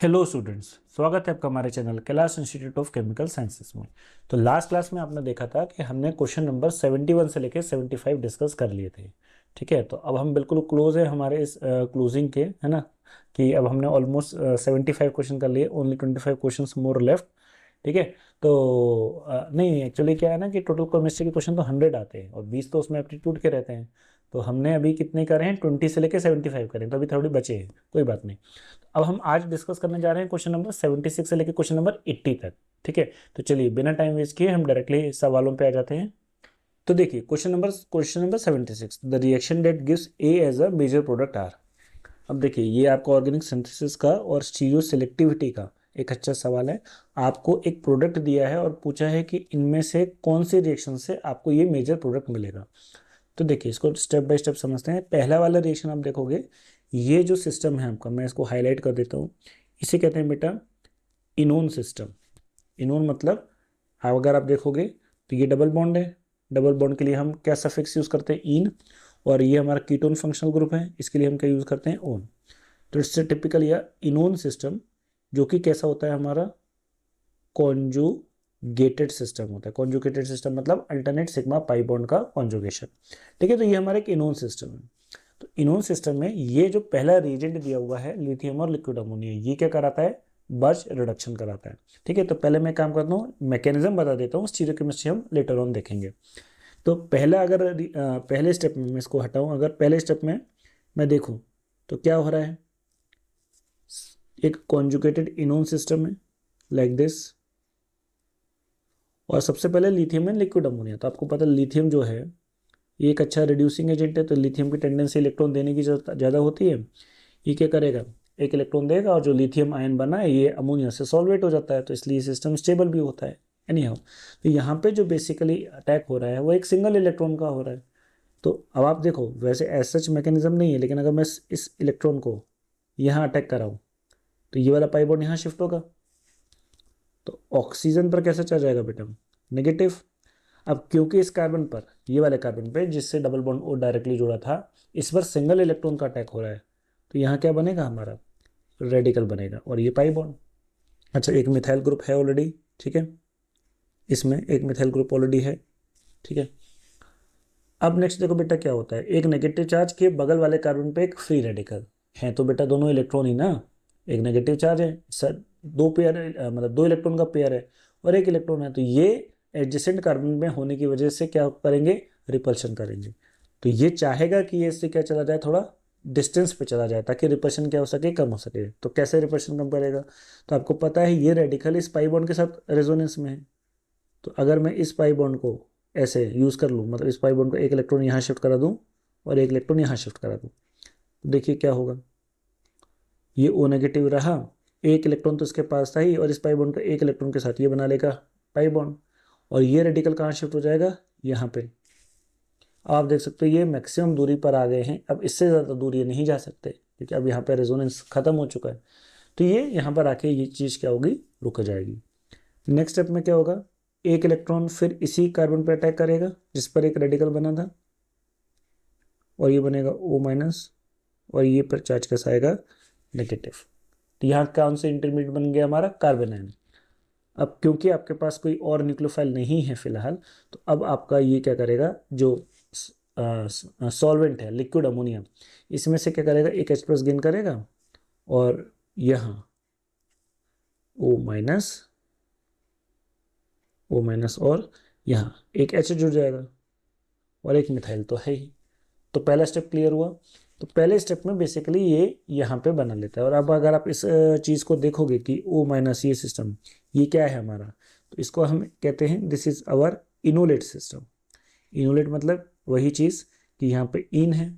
Hello students, स्वागत है आपका हमारे channel Kailash institute of chemical sciences में। तो लास्ट क्लास में आपने देखा था कि हमने क्वेश्चन नंबर 71 से लेकर 75 डिस्कस कर लिए थे। ठीक है, तो अब हम बिल्कुल क्लोज है हमारे इस क्लोजिंग के, है ना, कि अब हमने ऑलमोस्ट 75 क्वेश्चन कर लिए, ओनली 25 क्वेश्चन मोर लेफ्ट। ठीक है, तो नहीं, एक्चुअली क्या है ना कि टोटल केमिस्ट्री के क्वेश्चन तो 100 आते हैं और 20 तो उसमें एप्टीट्यूड के रहते हैं। तो हमने अभी कितने करे हैं, 20 से लेकर 75 करें, तो अभी थोड़ी बचे हैं, कोई बात नहीं। अब हम आज डिस्कस करने जा रहे हैं क्वेश्चन नंबर 76 से लेकर क्वेश्चन नंबर 80 तक। ठीक है, तो चलिए बिना टाइम वेस्ट किए हम डायरेक्टली सवालों पे आ जाते हैं। तो देखिए question number 76, the reaction that gives A as a major product R. अब देखिए ये आपका ऑर्गेनिक सिंथेसिस का और स्टीरियो सिलेक्टिविटी का एक अच्छा सवाल है। आपको एक प्रोडक्ट दिया है और पूछा है कि इनमें से कौन सी रिएक्शन से आपको ये मेजर प्रोडक्ट मिलेगा। तो देखिए इसको स्टेप बाय स्टेप समझते हैं। पहला वाला रिएक्शन आप देखोगे, ये जो सिस्टम है आपका, मैं इसको हाईलाइट कर देता हूँ। इसे कहते हैं बेटा इनोन सिस्टम। इनोन मतलब अगर आप देखोगे तो ये डबल बॉन्ड है। डबल बॉन्ड के लिए हम क्या सफिक्स यूज करते हैं, इन। और ये हमारा कीटोन फंक्शनल ग्रुप है, इसके लिए हम क्या यूज करते हैं, ओन। तो इससे टिपिकल या इनोन सिस्टम, जो कि कैसा होता है हमारा, कॉन्जुगेटेड सिस्टम होता है। कॉन्जुगेटेड सिस्टम मतलब अल्टरनेट सिग्मा पाई बॉन्ड का कॉन्जुगेशन। ठीक है, तो ये हमारा एक इनोन सिस्टम है। तो इनोन सिस्टम में ये जो पहला रिएजेंट दिया हुआ है लिथियम और लिक्विड अमोनिया, ये क्या कराता है, बर्च रिडक्शन कराता है। ठीक है, तो पहले मैं काम करता हूँ, मैकेनिज्म बता देता हूँ, स्टीरियोकेमिस्ट्री हम लेटर ऑन देखेंगे। तो पहला अगर पहले स्टेप में मैं इसको हटाऊं, अगर पहले स्टेप में मैं देखूं तो क्या हो रहा है, एक कॉन्जुगेटेड इनोन सिस्टम है लाइक दिस। और सबसे पहले लिथियम एंड लिक्विड अमोनिया। तो आपको पता है लिथियम जो है ये एक अच्छा रिड्यूसिंग एजेंट है, तो लिथियम की टेंडेंसी इलेक्ट्रॉन देने की ज़्यादा होती है। ये क्या करेगा, एक इलेक्ट्रॉन देगा और जो लिथियम आयन बना है ये अमोनिया से सॉल्वेट हो जाता है, तो इसलिए सिस्टम स्टेबल भी होता है। एनी हाउ, तो यहाँ पे जो बेसिकली अटैक हो रहा है वो एक सिंगल इलेक्ट्रॉन का हो रहा है। तो अब आप देखो, वैसे एज सच मैकेनिज्म नहीं है, लेकिन अगर मैं इस इलेक्ट्रॉन को यहाँ अटैक कराऊँ तो ये वाला पाई बॉन्ड यहाँ शिफ्ट होगा, तो ऑक्सीजन पर कैसे चला जाएगा बेटा, नेगेटिव। अब क्योंकि इस कार्बन पर, ये वाले कार्बन पे जिससे डबल बॉन्ड ओ डायरेक्टली जुड़ा था, इस पर सिंगल इलेक्ट्रॉन का अटैक हो रहा है, तो यहाँ क्या बनेगा, हमारा रेडिकल बनेगा और ये पाई बॉन्ड। अच्छा, एक मिथाइल ग्रुप है ऑलरेडी। ठीक है, इसमें एक मिथाइल ग्रुप ऑलरेडी है। ठीक है, अब नेक्स्ट देखो बेटा क्या होता है, एक नेगेटिव चार्ज के बगल वाले कार्बन पे एक फ्री रेडिकल है, तो बेटा दोनों इलेक्ट्रॉन ही ना, एक नेगेटिव चार्ज है सर, दो पेयर मतलब दो इलेक्ट्रॉन का पेयर है और एक इलेक्ट्रॉन है, तो ये एडजेसेंट कार्बन में होने की वजह से क्या करेंगे, रिपल्शन करेंगे। तो ये चाहेगा कि ये इससे क्या चला जाए, थोड़ा डिस्टेंस पे चला जाए, ताकि रिपल्शन क्या हो सके, कम हो सके। तो कैसे रिपल्शन कम करेगा, तो आपको पता है ये रेडिकल इस पाई बॉन्ड के साथ रेजोनेंस में है। तो अगर मैं इस पाई बॉन्ड को ऐसे यूज़ कर लूँ, मतलब इस पाई बॉन्ड को एक इलेक्ट्रॉन यहाँ शिफ्ट करा दूँ और एक इलेक्ट्रॉन यहाँ शिफ्ट करा दूँ, तो देखिए क्या होगा, ये ओ नेगेटिव रहा, एक इलेक्ट्रॉन तो इसके पास था ही, और इस पाई बॉन्ड का एक इलेक्ट्रॉन के साथ ये बना लेगा पाई बॉन्ड, और ये रेडिकल कहाँ शिफ्ट हो जाएगा, यहाँ पे। आप देख सकते हो ये मैक्सिमम दूरी पर आ गए हैं, अब इससे ज़्यादा दूर ये नहीं जा सकते क्योंकि अब यहाँ पे रेजोनेंस खत्म हो चुका है। तो ये यहाँ पर आके ये चीज़ क्या होगी, रुक जाएगी। नेक्स्ट स्टेप में क्या होगा, एक इलेक्ट्रॉन फिर इसी कार्बन पर अटैक करेगा जिस पर एक रेडिकल बना था, और ये बनेगा O माइनस, और ये पर चार्ज कैसा आएगा, नेगेटिव। तो यहाँ कौन से इंटरमीडिएट बन गया, हमारा कार्बन आयन। अब क्योंकि आपके पास कोई और न्यूक्लियोफाइल नहीं है फिलहाल, तो अब आपका ये क्या करेगा, जो सॉल्वेंट है लिक्विड अमोनिया, इसमें से क्या करेगा, एक H+ गेन करेगा, और यहाँ O माइनस, और यहाँ एक H जुड़ जाएगा और एक मिथाइल तो है ही। तो पहला स्टेप क्लियर हुआ। तो पहले स्टेप में बेसिकली ये यहाँ पे बना लेता है। और अब अगर आप इस चीज़ को देखोगे कि O- ये सिस्टम, ये क्या है हमारा, तो इसको हम कहते हैं this is our enolate system. Enolate मतलब वही चीज़ कि यहाँ पे इन है।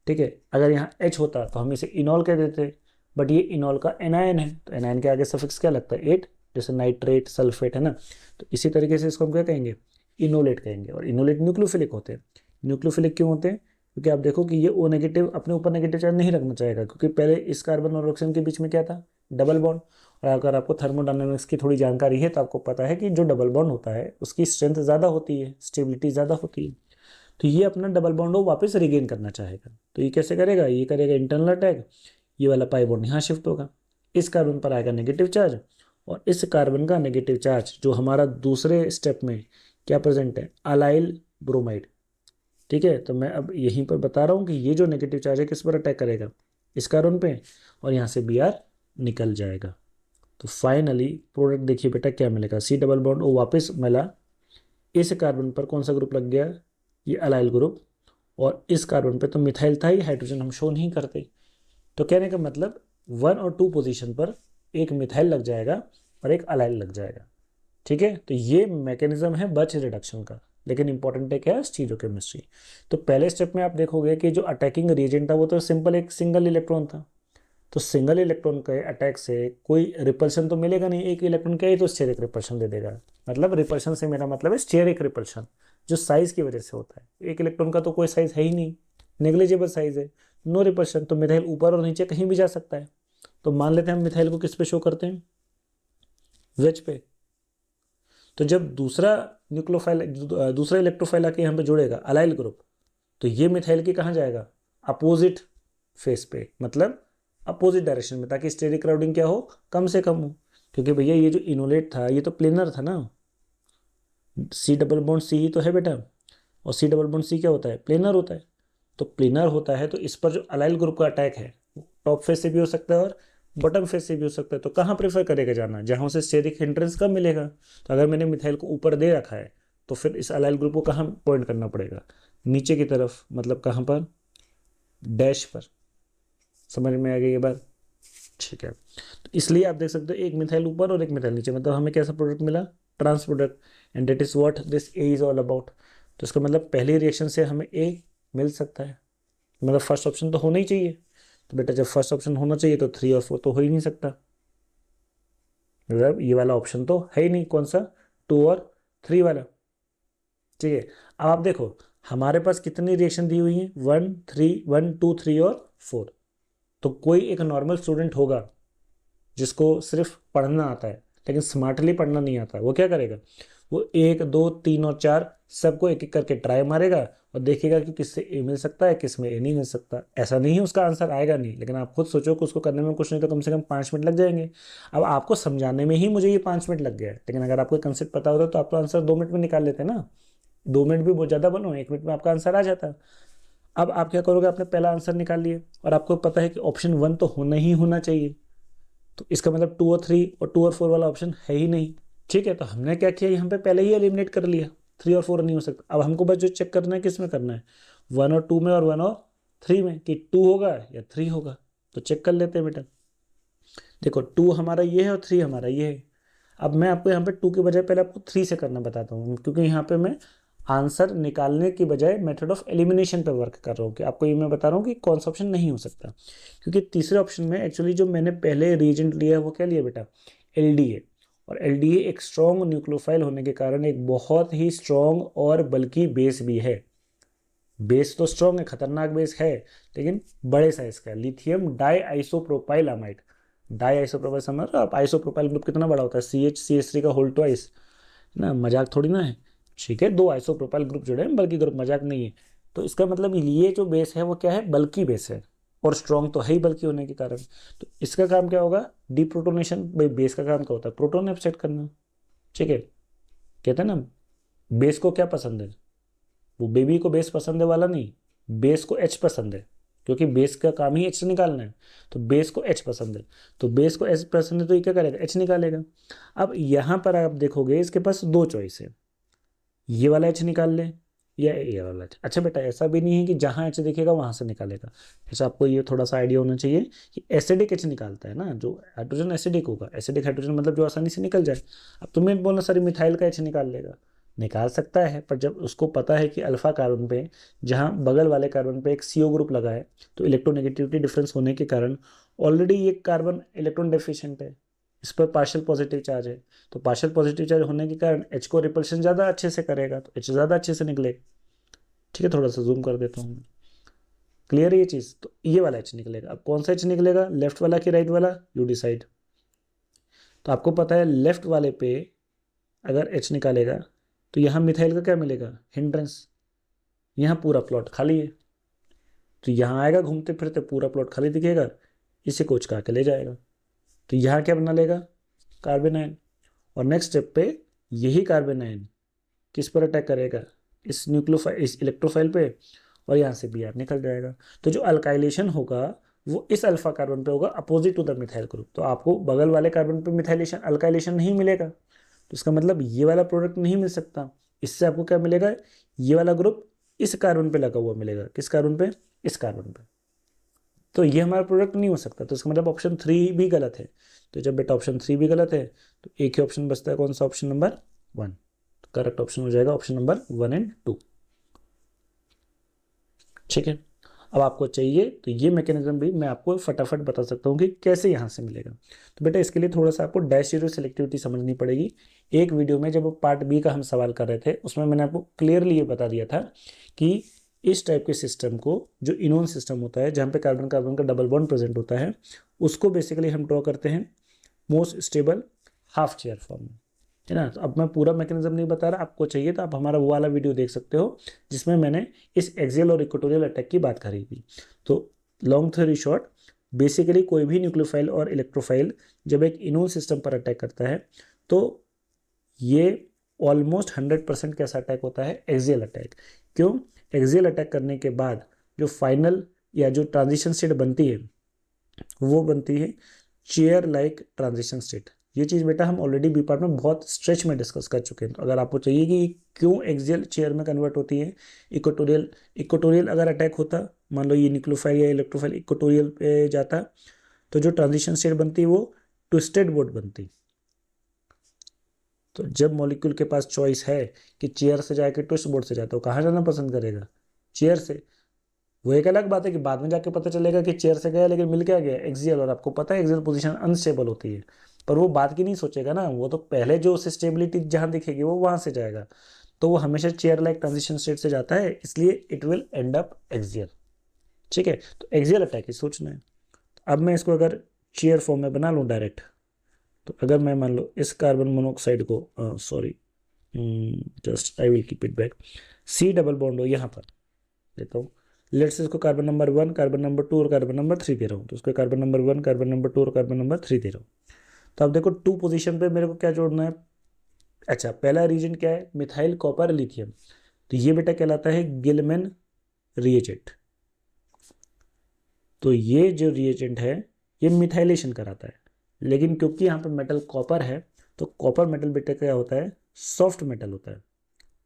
ठीक है, अगर यहाँ H होता तो हम इसे इनॉल कह देते, बट ये इनॉल का एनायन है, तो एनायन के आगे सफिक्स क्या लगता है, एट, जैसे नाइट्रेट सल्फेट है ना। तो इसी तरीके से इसको हम क्या कहेंगे, इनोलेट कहेंगे। और इनोलेट न्यूक्लियोफिलिक होते हैं। न्यूक्लियोफिलिक क्यों होते हैं, क्योंकि आप देखो कि ये O नेगेटिव अपने ऊपर नेगेटिव चार्ज नहीं रखना चाहेगा, क्योंकि पहले इस कार्बन और ऑक्सीजन के बीच में क्या था, डबल बॉन्ड। और अगर आपको थर्मोडायनेमिक्स की थोड़ी जानकारी है तो आपको पता है कि जो डबल बॉन्ड होता है उसकी स्ट्रेंथ ज़्यादा होती है, स्टेबिलिटी ज़्यादा होती है। तो ये अपना डबल बॉन्ड वो वापस रिगेन करना चाहेगा, तो ये कैसे करेगा, ये करेगा इंटरनल अटैक, ये वाला पाई बॉन्ड यहाँ शिफ्ट होगा, इस कार्बन पर आएगा नेगेटिव चार्ज, और इस कार्बन का नेगेटिव चार्ज जो हमारा दूसरे स्टेप में क्या प्रेजेंट है, अलाइल ब्रोमाइड। ठीक है, तो मैं अब यहीं पर बता रहा हूँ कि ये जो नेगेटिव चार्ज है किस पर अटैक करेगा, इस कार्बन पे, और यहाँ से Br निकल जाएगा। तो फाइनली प्रोडक्ट देखिए बेटा क्या मिलेगा, C डबल बॉन्ड O वापस मिला, इस कार्बन पर कौन सा ग्रुप लग गया, ये अलाइल ग्रुप, और इस कार्बन पे तो मिथाइल था ही, हाइड्रोजन हम शो नहीं करते। तो कहने का मतलब 1 और 2 पोजीशन पर एक मिथाइल लग जाएगा और एक अलाइल लग जाएगा। ठीक है, तो ये मैकेनिज्म है बर्च रिडक्शन का, लेकिन इंपॉर्टेंट है क्या, स्टीरियोकेमिस्ट्री। तो पहले स्टेप में आप देखोगे कि जो अटैकिंग रिएजेंट था वो तो सिंपल एक सिंगल इलेक्ट्रॉन था, तो सिंगल इलेक्ट्रॉन के अटैक से कोई रिपल्शन तो मिलेगा नहीं, एक इलेक्ट्रॉन क्या ही तो स्टेरिक रिपल्शन दे देगा। मतलब रिपल्शन से मेरा मतलब है स्टेरिक रिपल्शन, जो साइज की वजह से होता है। एक इलेक्ट्रॉन का तो कोई साइज है ही नहीं, नेग्लिजिबल साइज है, नो रिपल्शन, तो मिथाइल ऊपर और नीचे कहीं भी जा सकता है। तो मान लेते हैं हम मिथाइल को किस पे शो करते हैं, वेज पे। तो जब दूसरा न्यूक्लियोफाइल दूसरा इलेक्ट्रोफाइल आके यहाँ पे जुड़ेगा अलाइल ग्रुप, तो ये मिथाइल की कहाँ जाएगा, अपोजिट फेस पे, मतलब अपोजिट डायरेक्शन में, ताकि स्टेरिक क्राउडिंग क्या हो, कम से कम हो। क्योंकि भैया ये जो इनोलेट था ये तो प्लेनर था ना, C डबल बॉन्ड C ही तो है बेटा, और C डबल बॉन्ड C क्या होता है, प्लेनर होता है। तो प्लेनर होता है तो इस पर जो अलाइल ग्रुप का अटैक है टॉप फेस से भी हो सकता है और बॉटम फेस से भी हो सकता है। तो कहाँ प्रेफर करेगा जाना, जहाँ उसे स्टेरिक हिंड्रेंस कम मिलेगा। तो अगर मैंने मिथाइल को ऊपर दे रखा है तो फिर इस अलाइल ग्रुप को कहाँ पॉइंट करना पड़ेगा, नीचे की तरफ, मतलब कहाँ पर, डैश पर। समझ में आ गई ये बात, ठीक है। तो इसलिए आप देख सकते हो एक मिथाइल ऊपर और एक मिथाइल नीचे, मतलब हमें कैसा प्रोडक्ट मिला, trans product, and that is what this a is all about. तो इसका मतलब पहली रिएक्शन से हमें ए मिल सकता है, मतलब फर्स्ट ऑप्शन तो होना ही चाहिए। तो बेटा जब फर्स्ट ऑप्शन होना चाहिए तो 3 और 4 तो हो ही नहीं सकता, मतलब ये वाला ऑप्शन तो है ही नहीं, कौन सा, 2 और 3 वाला। ठीक है, अब आप देखो हमारे पास कितनी रिएक्शन दी हुई है, 1 3 1 2 3 और 4। तो कोई एक नॉर्मल स्टूडेंट होगा जिसको सिर्फ पढ़ना आता है लेकिन स्मार्टली पढ़ना नहीं आता, वो क्या करेगा, वो 1 2 3 और 4 सबको एक एक करके ट्राई मारेगा और देखेगा कि किससे ए मिल सकता है, किस में ए नहीं मिल सकता। ऐसा नहीं है उसका आंसर आएगा नहीं, लेकिन आप खुद सोचो कि उसको करने में कुछ नहीं तो कम से कम 5 मिनट लग जाएंगे। अब आपको समझाने में ही मुझे ये 5 मिनट लग गया है, लेकिन अगर आपको कंसेप्ट पता होता तो आप तो आंसर 2 मिनट में निकाल लेते ना। 2 मिनट भी बहुत ज़्यादा बनो, 1 मिनट में आपका आंसर आ जाता। अब आप क्या करोगे, आपने पहला आंसर निकाल लिया और आपको पता है कि ऑप्शन 1 तो होना ही होना चाहिए, तो इसका मतलब 2 और 3 और 2 और 4 वाला ऑप्शन है ही नहीं। ठीक है, तो हमने क्या किया, यहाँ पे पहले ही एलिमिनेट कर लिया, 3 और 4 नहीं हो सकता। अब हमको बस जो चेक करना है किस में करना है, 1 और 2 में और 1 और 3 में, कि 2 होगा या 3 होगा। तो चेक कर लेते हैं बेटा, देखो 2 हमारा ये है और 3 हमारा ये है। अब मैं आपको यहाँ पे 2 के बजाय पहले आपको 3 से करना बताता हूँ, क्योंकि यहाँ पे मैं आंसर निकालने की बजाय मेथड ऑफ एलिमिनेशन पे वर्क कर रहा हूँ, कि आपको ये मैं बता रहा हूँ कि कौन सा ऑप्शन नहीं हो सकता। क्योंकि तीसरे ऑप्शन में एक्चुअली जो मैंने पहले रीजेंट लिया है वो क्या लिया बेटा, एलडीए। और एलडीए एक स्ट्रॉन्ग न्यूक्लियोफाइल होने के कारण एक बहुत ही स्ट्रॉन्ग और बल्कि बेस भी है। बेस तो स्ट्रॉन्ग है, खतरनाक बेस है, लेकिन बड़े साइज का है, lithium di isopropyl amide. Di isopropyl समझ रहे हो आप, आइसोप्रोपाइल ग्रुप कितना बड़ा होता है, CH का होल ट्वाइस ना, मजाक थोड़ी ना है। ठीक है, 2 आइसोप्रोपाइल ग्रुप जुड़े हैं, बल्कि ग्रुप मजाक नहीं है। तो इसका मतलब ये जो बेस है वो क्या है, बल्कि बेस है, और स्ट्रॉन्ग तो है ही बल्कि होने के कारण। तो इसका काम क्या होगा, डीप्रोटोनेशन। भाई बेस का काम क्या होता है, प्रोटोन अपसेट करना। ठीक है, कहते हैं ना बेस को क्या पसंद है, वो बेबी को बेस पसंद है वाला नहीं, बेस को एच पसंद है, क्योंकि बेस का काम ही एच निकालना है। तो बेस को एच पसंद है, तो बेस को एच पसंद है तो ये क्या करेगा, एच निकालेगा। अब यहाँ पर आप देखोगे इसके पास 2 चॉइस है, ये वाला एच निकाल ले या ये वाला एच। अच्छा बेटा ऐसा भी नहीं है कि जहाँ एच दिखेगा वहाँ से निकालेगा। जैसे आपको ये थोड़ा सा आइडिया होना चाहिए कि एसिडिक एच निकालता है ना, जो हाइड्रोजन एसिडिक होगा, एसिडिक हाइड्रोजन मतलब जो आसानी से निकल जाए। अब तुम्हें बोलना सर मिथाइल का एच निकाल लेगा, निकाल सकता है, पर जब उसको पता है कि अल्फा कार्बन पे जहाँ बगल वाले कार्बन पे एक CO ग्रुप लगा है, तो इलेक्ट्रोनेगेटिविटी डिफरेंस होने के कारण ऑलरेडी ये कार्बन इलेक्ट्रॉन डेफिशिएंट है, इस पर पार्शियल पॉजिटिव चार्ज है। तो पार्शियल पॉजिटिव चार्ज होने के कारण एच को रिपल्शन ज़्यादा अच्छे से करेगा, तो एच ज़्यादा अच्छे से निकलेगा। ठीक है, थोड़ा सा जूम कर देता हूँ, क्लियर है ये चीज़। तो ये वाला एच निकलेगा। अब कौन सा एच निकलेगा, लेफ्ट वाला कि राइट वाला, यू डिसाइड। तो आपको पता है लेफ्ट वाले पे अगर एच निकालेगा तो यहाँ मिथाइल का क्या मिलेगा, हिंड्रेंस। यहाँ पूरा प्लॉट खाली है, तो यहाँ आएगा घूमते फिरते पूरा प्लॉट खाली दिखेगा, इसे कोच का के ले जाएगा। तो यहाँ क्या बना लेगा, कार्बन आयन। और नेक्स्ट स्टेप पे यही कार्बन आयन किस पर अटैक करेगा, इस न्यूक्लियोफाइल, इस इलेक्ट्रोफाइल पे, और यहाँ से Br निकल जाएगा। तो जो अल्काइलेशन होगा वो इस अल्फा कार्बन पे होगा opposite to the methyl group. तो आपको बगल वाले कार्बन पे मिथाइलेशन अल्काइलेशन नहीं मिलेगा, तो इसका मतलब ये वाला प्रोडक्ट नहीं मिल सकता। इससे आपको क्या मिलेगा, ये वाला ग्रुप इस कार्बन पे लगा हुआ मिलेगा। किस कार्बन पे, इस कार्बन पे। तो ये हमारा प्रोडक्ट नहीं हो सकता। तो इसका मतलब ऑप्शन 3 भी गलत है। तो जब बेटा ऑप्शन 3 भी गलत है तो एक ही ऑप्शन बचता है, कौन सा, ऑप्शन नंबर 1। तो करेक्ट ऑप्शन हो जाएगा ऑप्शन नंबर 1 एंड 2। ठीक है, अब आपको चाहिए तो ये मैकेनिज्म भी मैं आपको फटाफट बता सकता हूँ कि कैसे यहाँ से मिलेगा। तो बेटा इसके लिए थोड़ा सा आपको डैश जीरो सिलेक्टिविटी समझनी पड़ेगी। एक वीडियो में जब पार्ट बी का हम सवाल कर रहे थे उसमें मैंने आपको क्लियरली ये बता दिया था कि इस टाइप के सिस्टम को, जो इनोन सिस्टम होता है जहाँ पे कार्बन कार्बन का डबल बॉन्ड प्रेजेंट होता है, उसको बेसिकली हम ड्रॉ करते हैं most stable half chair form में, है ना। तो अब मैं पूरा मैकेनिज्म नहीं बता रहा, आपको चाहिए तो आप हमारा वो वाला वीडियो देख सकते हो जिसमें मैंने इस एक्सियल और इक्वेटोरियल अटैक की बात करी थी। तो लॉन्ग थ्योरी शॉर्ट, बेसिकली कोई भी न्यूक्लियोफाइल और इलेक्ट्रोफाइल जब एक इनोन सिस्टम पर अटैक करता है तो ये ऑलमोस्ट 100% कैसा अटैक होता है, एक्सियल अटैक। क्यों, एक्सियल अटैक करने के बाद जो फाइनल या जो ट्रांजिशन स्टेट बनती है वो बनती है चेयर लाइक ट्रांजिशन स्टेट। ये चीज़ बेटा हम ऑलरेडी बी पार्ट में बहुत स्ट्रेच में डिस्कस कर चुके हैं। तो अगर आपको चाहिए कि क्यों एक्सियल चेयर में कन्वर्ट होती है, इक्वेटोरियल अगर अटैक होता, मान लो ये न्यूक्लियोफाइल या इलेक्ट्रोफाइल इक्वेटोरियल पे जाता, तो जो ट्रांजिशन स्टेट बनती है वो ट्विस्टेड बोट बनती। तो जब मॉलिक्यूल के पास चॉइस है कि चेयर से जाके ट्विस्ट बोट से जाता, तो कहाँ जाना पसंद करेगा, चेयर से। वो एक अलग बात है कि बाद में जाके पता चलेगा कि चेयर से गया लेकिन मिल क्या गया, एक्सियल। और आपको पता है एक्सियल पोजीशन अनस्टेबल होती है, पर वो बात की नहीं सोचेगा ना, वो तो पहले जो उसे स्टेबिलिटी जहाँ दिखेगी वो वहाँ से जाएगा। तो वो हमेशा चेयर लाइक ट्रांजिशन स्टेट से जाता है, इसलिए it will and up axial. ठीक है, तो एक्सियल अटैक ही सोचना है। अब मैं इसको अगर चेयर फॉर्म में बना लूँ डायरेक्ट, तो अगर मैं मान लो इस कार्बन मोनोऑक्साइड को, sorry just I will keep it back, C double bond हो यहाँ पर लेता हूँ। लेट्स इसको कार्बन नंबर 1, कार्बन नंबर 2 और कार्बन नंबर 3 दे रहा हूँ। तो उसको कार्बन नंबर 1, कार्बन नंबर 2 और कार्बन नंबर 3 दे रहा हूँ। तो अब देखो 2 पोजीशन पे मेरे को क्या जोड़ना है। अच्छा, पहला रीजन क्या है, मिथाइल कॉपर लिथियम। तो ये बेटा कहलाता है गिलमैन रिएजेंट। तो ये जो रिएजेंट है ये मिथाइलेशन कराता है, लेकिन क्योंकि यहाँ पे मेटल कॉपर है तो कॉपर मेटल बेटा क्या होता है, सॉफ्ट मेटल होता है।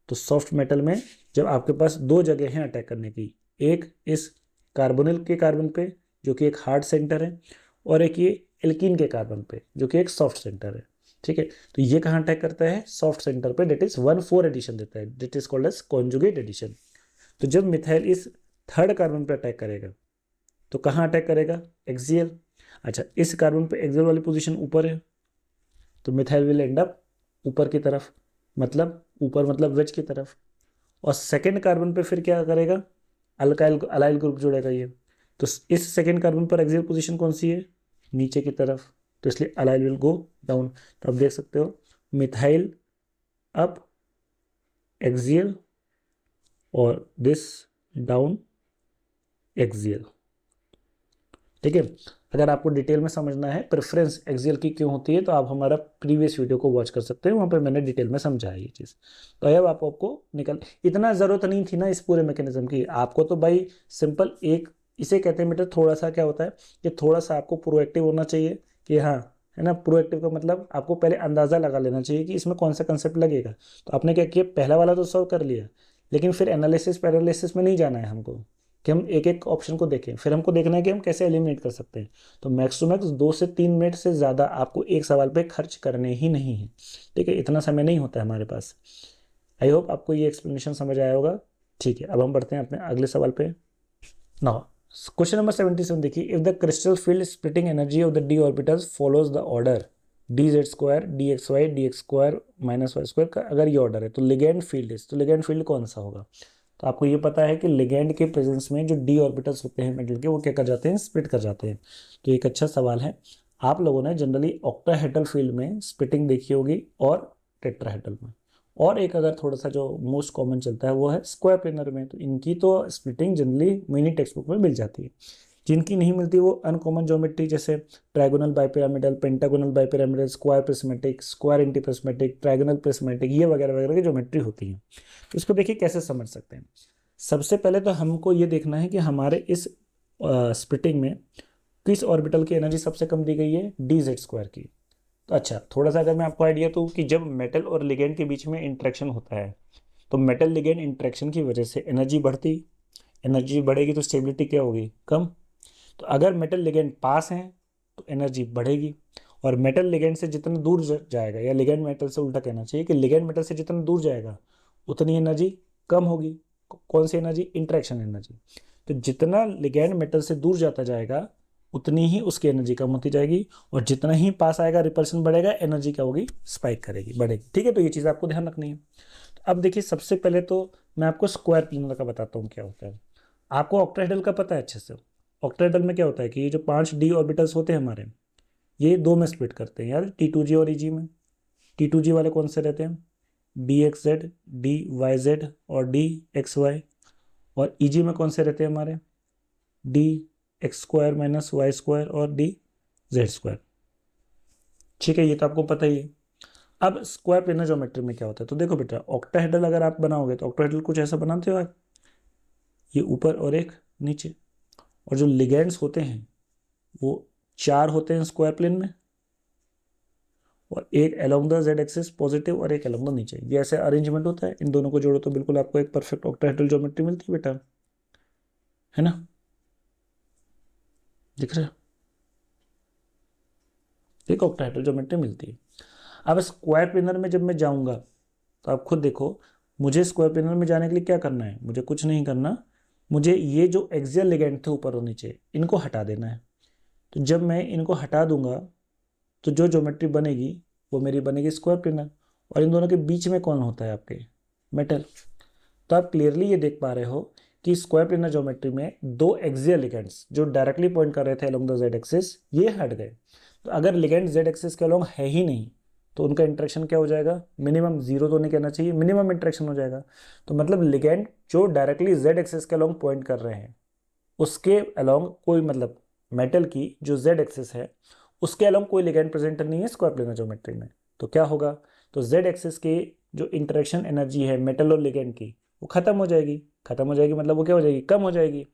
तो सॉफ्ट मेटल में जब आपके पास 2 जगह हैं अटैक करने की, एक इस कार्बोनिल के कार्बन पे जो कि एक हार्ड सेंटर है, और एक ये एल्कीन के कार्बन पे जो कि एक सॉफ्ट सेंटर है। ठीक है, तो ये कहाँ अटैक करता है, सॉफ्ट सेंटर पे, डेट इज 1,4 एडिशन देता है, that is called as conjugate addition. तो जब मिथाइल इस थर्ड कार्बन पे अटैक करेगा तो कहाँ अटैक करेगा, एक्सियल। अच्छा, इस कार्बन पे एक्सियल वाली पोजीशन ऊपर है तो मिथाइल विल एंड अप ऊपर की तरफ, मतलब ऊपर मतलब वेज की तरफ। और सेकेंड कार्बन पे फिर क्या करेगा, अलाइल ग्रुप जुड़ेगा ये। तो इस सेकेंड कार्बन पर एक्सियल पोजीशन कौन सी है, नीचे की तरफ, तो इसलिए अलाइल विल गो डाउन। तो आप देख सकते हो मिथाइल अप एक्सियल और दिस डाउन एक्सियल। ठीक है, अगर आपको डिटेल में समझना है प्रेफरेंस एक्सियल की क्यों होती है तो आप हमारा प्रीवियस वीडियो को वॉच कर सकते हैं, वहाँ पे मैंने डिटेल में समझा है ये चीज़। तो अब आपको निकल, इतना ज़रूरत नहीं थी ना इस पूरे मैकेनिज्म की। आपको तो भाई सिंपल एक, इसे कहते हैं बेटा थोड़ा सा क्या होता है कि थोड़ा सा आपको प्रोएक्टिव होना चाहिए कि हाँ, है ना। प्रोएक्टिव का मतलब आपको पहले अंदाज़ा लगा लेना चाहिए कि इसमें कौन सा कंसेप्ट लगेगा। तो आपने क्या किया, पहला वाला तो सॉल्व कर लिया, लेकिन फिर एनालिसिस पैरालिसिस में नहीं जाना है हमको कि हम एक एक ऑप्शन को देखें। फिर हमको देखना है कि हम कैसे एलिमिनेट कर सकते हैं। तो मैक्स टू मैक्स 2 से 3 मिनट से ज़्यादा आपको एक सवाल पे खर्च करने ही नहीं है। ठीक है, इतना समय नहीं होता है हमारे पास। आई होप आपको ये एक्सप्लेनेशन समझ आया होगा। ठीक है, अब हम बढ़ते हैं अपने अगले सवाल पे। नाउ क्वेश्चन नंबर 77 देखिए, if the crystal field splitting energy of the D orbitals follows the order dz² dxy dx² -y² का अगर ये ऑर्डर है तो लिगेंड फील्ड इज, तो लिगेंड फील्ड कौन सा होगा। तो आपको ये पता है कि लिगेंड के प्रेजेंस में जो डी ऑर्बिटल्स होते हैं मेटल के वो क्या कर जाते हैं, स्प्लिट कर जाते हैं। तो एक अच्छा सवाल है। आप लोगों ने जनरली ऑक्टाहेड्रल फील्ड में स्प्लिटिंग देखी होगी और टेट्राहेड्रल में, और एक अगर थोड़ा सा जो मोस्ट कॉमन चलता है वो है स्क्वायर प्लेनर में। तो इनकी तो splitting generally mini text book में मिल जाती है। जिनकी नहीं मिलती वो अनकॉमन ज्योमेट्री, जैसे trigonal bipyramidal, pentagonal bipyramidal, square prismatic, square antiprismatic, trigonal prismatic, ये वगैरह वगैरह की ज्योमेट्री होती है। तो इसको देखिए कैसे समझ सकते हैं। सबसे पहले तो हमको ये देखना है कि हमारे इस स्प्लिटिंग में किस ऑर्बिटल की एनर्जी सबसे कम दी गई है, dz² की। तो अच्छा, थोड़ा सा अगर मैं आपको आइडिया दूं कि जब मेटल और लिगेंड के बीच में इंटरेक्शन होता है तो मेटल लिगेंड इंटरेक्शन की वजह से एनर्जी बढ़ती, एनर्जी बढ़ेगी तो स्टेबिलिटी क्या होगी, कम। तो अगर मेटल लिगेंड पास हैं तो एनर्जी बढ़ेगी, और मेटल लिगेंड से जितना दूर जाएगा, या लिगेंड मेटल से उल्टा कहना चाहिए कि लिगेंड मेटल से जितना दूर जाएगा उतनी एनर्जी कम होगी। कौन सी एनर्जी, इंटरेक्शन एनर्जी। तो जितना लिगेंड मेटल से दूर जाता जाएगा उतनी ही उसकी एनर्जी कम होती जाएगी, और जितना ही पास आएगा रिपल्शन बढ़ेगा, एनर्जी क्या होगी, स्पाइक करेगी, बढ़ेगी। ठीक है, तो ये चीज़ आपको ध्यान रखनी है। तो अब देखिए, सबसे पहले तो मैं आपको स्क्वायर प्लेनर का बताता हूँ क्या होता है। आपको ऑक्टाहेड्रल का पता है अच्छे से। ऑक्टाहेड्रल में क्या होता है कि ये जो 5 डी ऑर्बिटल्स होते हैं हमारे, ये 2 में स्प्लिट करते हैं यार, T2G और EG में। T2G वाले कौन से रहते हैं, DXZ, DYZ और DXY। और EG में कौन से रहते हैं हमारे, DX² - Y² और DZ²। ठीक है, ये तो आपको पता ही है। अब स्क्वायर प्लेनर ज्योमेट्री में क्या होता है, तो देखो बेटा, ऑक्टाहेड्रल अगर आप बनाओगे तो ऑक्टाहेड्रल कुछ ऐसा बनाते हो आप, ये ऊपर और एक नीचे, और जो लिगेंड्स होते हैं वो 4 होते हैं स्क्वायर प्लेन में, और एक along the Z axis positive और एक अलोंग द नीचे। ये ऐसे अरेंजमेंट होता है। इन दोनों को जोड़ो तो बिल्कुल आपको एक परफेक्ट ऑक्टाहेड्रल ज्योमेट्री मिलती है बेटा, है ना, दिख रहा है, एक ऑक्टाहेड्रल ज्योमेट्री मिलती है। अब स्क्वायर प्लेनर में जब मैं जाऊंगा तो आप खुद देखो, मुझे स्क्वायर प्लेनर में जाने के लिए क्या करना है, मुझे कुछ नहीं करना, मुझे ये जो एक्सियल लिगेंड थे ऊपर और नीचे, इनको हटा देना है। तो जब मैं इनको हटा दूंगा तो जो ज्योमेट्री बनेगी वो मेरी बनेगी स्क्वायर प्लेनर। और इन दोनों के बीच में कौन होता है आपके, मेटल। तो आप क्लियरली ये देख पा रहे हो कि स्क्वायर प्लेनर ज्योमेट्री में 2 एक्सियल लिगेंड्स जो डायरेक्टली पॉइंट कर रहे थे अलोंग द जेड एक्सिस, ये हट गए। तो अगर लिगेंड जेड एक्सिस के अलोंग है ही नहीं तो उनका इंटरेक्शन क्या हो जाएगा, मिनिमम, जीरो तो नहीं कहना चाहिए, मिनिमम इंटरेक्शन हो जाएगा। तो मतलब लिगेंड जो डायरेक्टली जेड एक्सिस के अलोंग पॉइंट कर रहे हैं उसके अलोंग कोई, मतलब मेटल की जो जेड एक्सिस है उसके अलोंग कोई लिगेंड प्रेजेंट नहीं है स्क्वायर प्लेनर ज्योमेट्री में। तो क्या होगा, तो जेड एक्सिस की जो इंटरेक्शन एनर्जी है मेटल और लिगेंड की, वो खत्म हो जाएगी। खत्म हो जाएगी मतलब वो क्या हो जाएगी, कम हो जाएगी।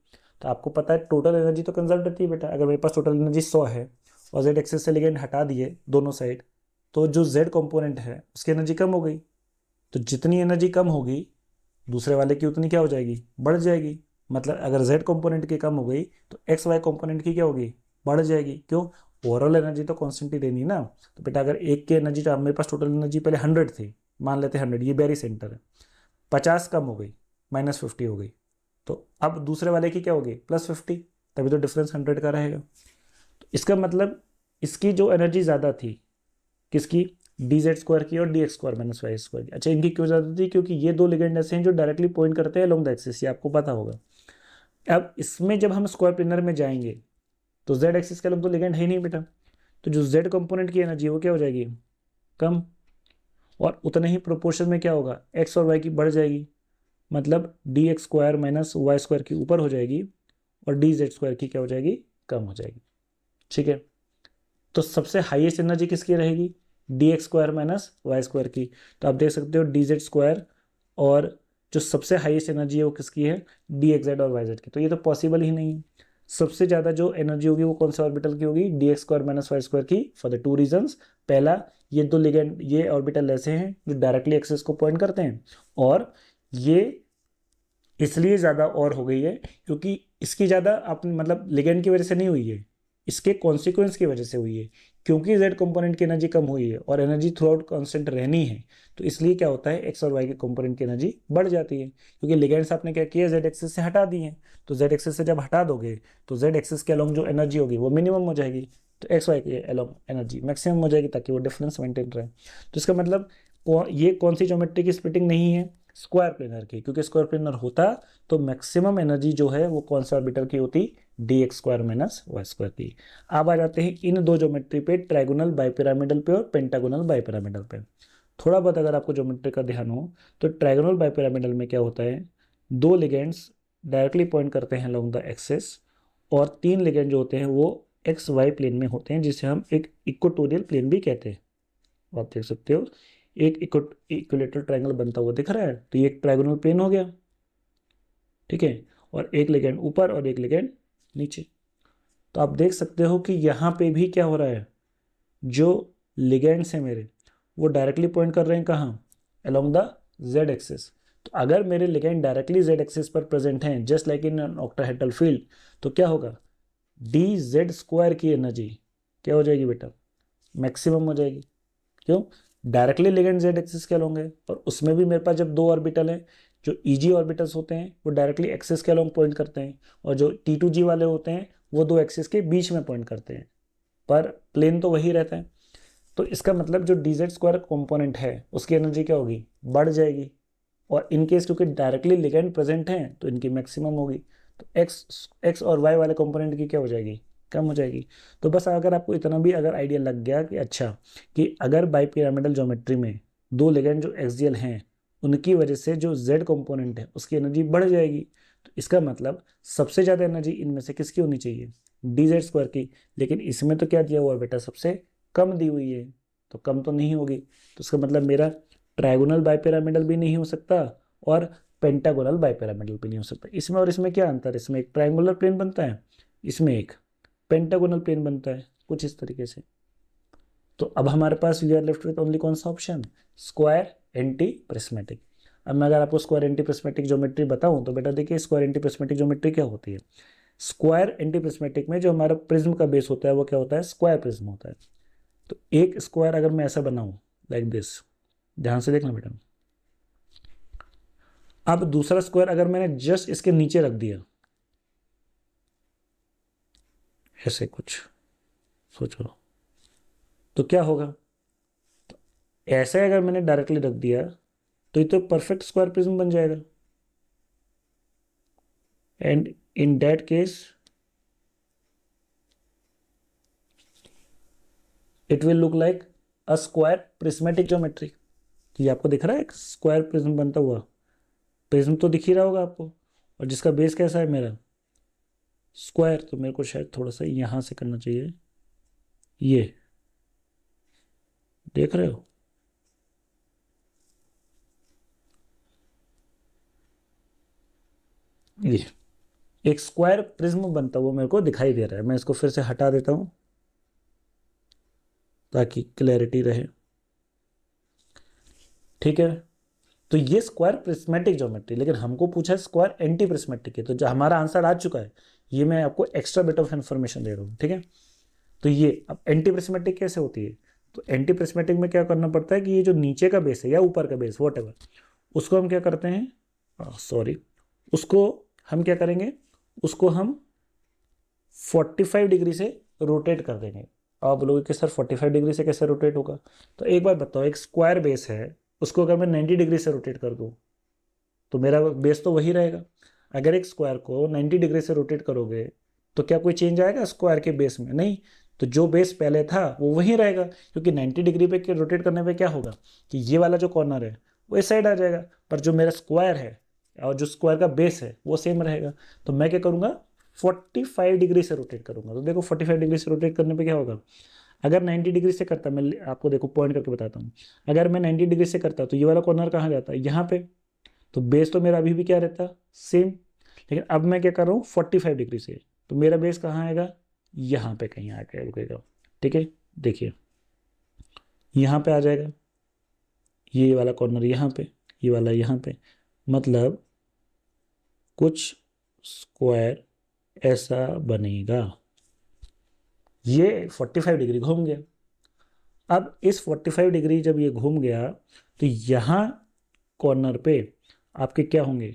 तो आपको पता है टोटल एनर्जी तो कंजर्व रहती है बेटा। अगर मेरे पास टोटल एनर्जी 100 है और जेड एक्सिस से लिगेंड हटा दिए दोनों साइड, तो जो जेड कंपोनेंट है उसकी एनर्जी कम हो गई। तो जितनी एनर्जी कम होगी दूसरे वाले की उतनी क्या हो जाएगी, बढ़ जाएगी। मतलब अगर जेड कंपोनेंट की कम हो गई तो एक्स वाई कंपोनेंट की क्या होगी, बढ़ जाएगी। क्यों, ओवरऑल एनर्जी तो कॉन्स्टेंट ही देनी ना। तो बेटा अगर एक की एनर्जी, तो मेरे पास टोटल एनर्जी पहले 100 थी, मान लेते 100, ये बेरी सेंटर है, 50 कम हो गई, -50 हो गई। तो अब दूसरे वाले की क्या होगी, +50, तभी तो डिफरेंस 100 का रहेगा। तो इसका मतलब इसकी जो एनर्जी ज़्यादा थी, किसकी, dz² की और dx² - y² की। अच्छा, इनकी क्यों ज़्यादा थी, क्योंकि ये 2 लिगेंड ऐसे हैं जो डायरेक्टली पॉइंट करते हैं अलोंग द एक्सिस, ये आपको पता होगा। अब इसमें जब हम स्क्वायर प्लेनर में जाएंगे तो जेड एक्सिस के अलोंग तो लिगेंड है ही नहीं बेटा, तो जो जेड कंपोनेंट की एनर्जी है वो क्या हो जाएगी, कम। और उतने ही प्रोपोर्शन में क्या होगा, एक्स और वाई की बढ़ जाएगी। मतलब dx² - y² की ऊपर हो जाएगी और dz² की क्या हो जाएगी, कम हो जाएगी। ठीक है, तो सबसे हाईएस्ट एनर्जी किसकी रहेगी, dx² - y² की। तो आप देख सकते हो dz², और जो सबसे हाईएस्ट एनर्जी है वो किसकी है, dxz और yz की। तो ये तो पॉसिबल ही नहीं है। सबसे ज़्यादा जो एनर्जी होगी वो कौन से ऑर्बिटल की होगी, dx² - y² की, फॉर द 2 रीजंस। पहला, ये 2 लिगेंड, ये ऑर्बिटल ऐसे हैं जो डायरेक्टली एक्सिस को पॉइंट करते हैं, और ये इसलिए ज़्यादा और हो गई है क्योंकि इसकी ज़्यादा अपने मतलब लिगेंड की वजह से नहीं हुई है, इसके कॉन्सिक्वेंस की वजह से हुई है। क्योंकि जेड कंपोनेंट की एनर्जी कम हुई है और एनर्जी थ्रू आउट कॉन्स्टेंट रहनी है, तो इसलिए क्या होता है, एक्स और वाई के कंपोनेंट की एनर्जी बढ़ जाती है। क्योंकि लिगेंड्स आपने क्या किया, जेड एक्सिस से हटा दिए। तो जेड एक्सिस से जब हटा दोगे तो जेड एक्सिस के अलोंग जो एनर्जी होगी वो मिनिमम हो जाएगी, तो एक्स वाई के अलोंग एनर्जी मैक्सिमम हो जाएगी, ताकि वो डिफरेंस मेंटेन रहे। तो इसका मतलब ये कौन सी ज्योमेट्री की स्प्लिटिंग नहीं है, स्क्वायर प्लेनर की। क्योंकि स्क्वायर प्लेनर होता तो मैक्सिमम एनर्जी जो है वो कौन सा ऑर्बिटल की होती, dx² - y² की। अब आ जाते हैं इन दो ज्योमेट्री पे, ट्राइगोनल बाइपिरामिडल पे और पेंटागोनल बाइपिरामिडल पे। थोड़ा बहुत अगर आपको ज्योमेट्री का ध्यान हो तो ट्राइगोनल बाइपिरामिडल में क्या होता है, 2 लिगेंड्स डायरेक्टली पॉइंट करते हैं अलोंग द एक्सिस, और 3 लिगेंड जो होते हैं वो एक्स वाई प्लेन में होते हैं, जिसे हम एक इक्वेटोरियल प्लेन भी कहते हैं। आप देख सकते हो एक इक्विलेटरल ट्रायंगल बनता हुआ दिख रहा है, तो ये एक ट्रायगोनल प्लेन हो गया, ठीक है, और एक लिगेंड ऊपर और एक लिगेंड नीचे। तो आप देख सकते हो कि यहाँ पे भी क्या हो रहा है, जो लिगेंड्स हैं मेरे वो डायरेक्टली पॉइंट कर रहे हैं कहाँ, अलोंग द जेड एक्सिस। तो अगर मेरे लिगेंड डायरेक्टली जेड एक्सिस पर प्रेजेंट हैं, just like in an octahedral field, तो क्या होगा, डी जेड स्क्वायर की एनर्जी क्या हो जाएगी बेटा, मैक्सिमम हो जाएगी। क्यों, डायरेक्टली लिगेंड जेड एक्सिस के अलोंग है, और उसमें भी मेरे पास जब 2 ऑर्बिटल हैं, जो ईजी ऑर्बिटल्स होते हैं वो डायरेक्टली एक्सिस के अलोंग पॉइंट करते हैं, और जो T2G वाले होते हैं वो 2 एक्सिस के बीच में पॉइंट करते हैं, पर प्लेन तो वही रहता है। तो इसका मतलब जो डी जेड स्क्वायर कॉम्पोनेंट है उसकी एनर्जी क्या होगी, बढ़ जाएगी, और इनकेस क्योंकि डायरेक्टली लिगेंड प्रेजेंट हैं तो इनकी मैक्सिमम होगी, तो एक्स और वाई वाले कंपोनेंट की क्या हो जाएगी, कम हो जाएगी। तो बस अगर आपको इतना भी अगर आइडिया लग गया कि अच्छा कि अगर बाइपिरामिडल ज्योमेट्री में 2 लिगेंड जो एक्सियल हैं उनकी वजह से जो जेड कंपोनेंट है उसकी एनर्जी बढ़ जाएगी, तो इसका मतलब सबसे ज़्यादा एनर्जी इनमें से किसकी होनी चाहिए, डी जेड स्क्वायर की। लेकिन इसमें तो क्या दिया हुआ है बेटा, सबसे कम दी हुई है, तो कम तो नहीं होगी। तो इसका मतलब मेरा ट्रायगोनल बाइपिरामिडल भी नहीं हो सकता और पेंटागोनल बाइपिरामिडल भी नहीं हो सकता। इसमें और इसमें क्या अंतर है, इसमें एक ट्रायंगुलर प्लेन बनता है, इसमें एक पेंटागोनल प्लेन बनता है, कुछ इस तरीके से। तो अब हमारे पास we are left with only कौन सा ऑप्शन, स्क्वायर एंटी प्रिस्मेटिक। अब मैं अगर आपको स्क्वायर एंटी प्रिस्मेटिक ज्योमेट्री बताऊं तो बेटा देखिए स्क्वायर एंटी प्रिस्मेटिक ज्योमेट्री क्या होती है। स्क्वायर एंटी प्रिस्मेटिक में जो हमारा प्रिज्म का बेस होता है वो क्या होता है, स्क्वायर प्रिज्म होता है। तो एक स्क्वायर अगर मैं ऐसा बनाऊं लाइक दिस, ध्यान से देखना बेटा, अब दूसरा स्क्वायर अगर मैंने जस्ट इसके नीचे रख दिया ऐसे कुछ, सोचो तो क्या होगा, तो ऐसे अगर मैंने डायरेक्टली रख दिया तो ये तो परफेक्ट स्क्वायर प्रिज्म बन जाएगा, and in that case it will look like a square prismatic geometry. ये आपको दिख रहा है एक स्क्वायर प्रिज्म बनता हुआ, प्रिज्म तो दिख ही रहा होगा आपको, और जिसका बेस कैसा है मेरा, स्क्वायर। तो मेरे को शायद थोड़ा सा यहाँ से करना चाहिए, ये देख रहे हो, ये एक स्क्वायर प्रिज्म बनता हुआ मेरे को दिखाई दे रहा है। मैं इसको फिर से हटा देता हूँ ताकि क्लैरिटी रहे, ठीक है। तो ये स्क्वायर प्रिस्मेटिक ज्योमेट्री, लेकिन हमको पूछा है स्क्वायर एंटी प्रिस्मेटिक है, तो जो हमारा आंसर आ चुका है, ये मैं आपको एक्स्ट्रा बिट ऑफ इन्फॉर्मेशन दे रहा हूँ, ठीक है। तो ये अब एंटी प्रिस्मेटिक कैसे होती है, तो एंटी प्रिस्मेटिक में क्या करना पड़ता है कि ये जो नीचे का बेस है या ऊपर का बेस वॉट एवर, उसको हम क्या करते हैं, सॉरी, उसको हम क्या करेंगे, उसको हम 45 डिग्री से रोटेट कर देंगे। आप बोलोगे कि सर 45 डिग्री से कैसे रोटेट होगा, तो एक बार बताओ, एक स्क्वायर बेस है उसको अगर मैं 90 डिग्री से रोटेट कर दूँ तो मेरा बेस तो वही रहेगा। अगर एक स्क्वायर को 90 डिग्री से रोटेट करोगे तो क्या कोई चेंज आएगा स्क्वायर के बेस में, नहीं। तो जो बेस पहले था वो वही रहेगा, क्योंकि 90 डिग्री पे रोटेट करने पे क्या होगा कि ये वाला जो कॉर्नर है वो इस साइड आ जाएगा, पर जो मेरा स्क्वायर है और जो स्क्वायर का बेस है वो सेम रहेगा। तो मैं क्या करूँगा, 45 डिग्री से रोटेट करूँगा। तो देखो 45 डिग्री से रोटेट करने पर क्या होगा, अगर 90 डिग्री से करता, मैं आपको देखो पॉइंट करके बताता हूँ, अगर मैं 90 डिग्री से करता तो ये वाला कॉर्नर कहाँ जाता है, यहाँ पे, तो बेस तो मेरा अभी भी क्या रहता सेम। लेकिन अब मैं क्या कर रहा हूँ 45 डिग्री से, तो मेरा बेस कहाँ आएगा, यहाँ पे कहीं आके रुकेगा, ठीक है। देखिए यहाँ पे आ जाएगा, ये वाला कॉर्नर यहाँ पे, ये वाला यहाँ पे, मतलब कुछ स्क्वायर ऐसा बनेगा। ये 45 डिग्री घूम गया। अब इस 45 डिग्री जब ये घूम गया तो यहाँ कॉर्नर पे आपके क्या होंगे,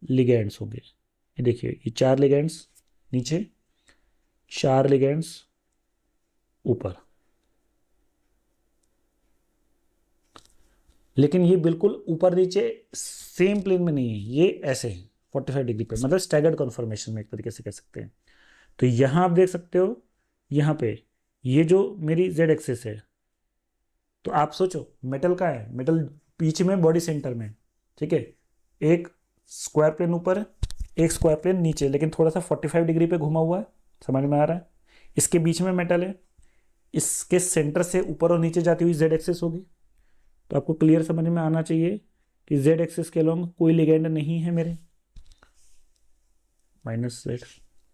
लिगेंड्स होंगे। ये देखिए ये 4 लिगेंड्स नीचे, 4 लिगेंड्स ऊपर। लेकिन ये बिल्कुल ऊपर नीचे सेम प्लेन में नहीं है, ये ऐसे है 45 डिग्री पे, मतलब स्टैगर्ड कन्फर्मेशन में एक तरीके से कह सकते हैं। तो यहाँ आप देख सकते हो, यहाँ पे ये जो मेरी जेड एक्सिस है, तो आप सोचो मेटल का है, मेटल बीच में बॉडी सेंटर में, ठीक है, एक स्क्वायर प्लेन ऊपर है एक स्क्वायर प्लेन नीचे, लेकिन थोड़ा सा 45 डिग्री पे घुमा हुआ है, समझ में आ रहा है। इसके बीच में मेटल है, इसके सेंटर से ऊपर और नीचे जाती हुई जेड एक्सिस होगी। तो आपको क्लियर समझ में आना चाहिए कि जेड एक्सिस के अलोंग कोई लिगेंड नहीं है मेरे, माइनस जेड।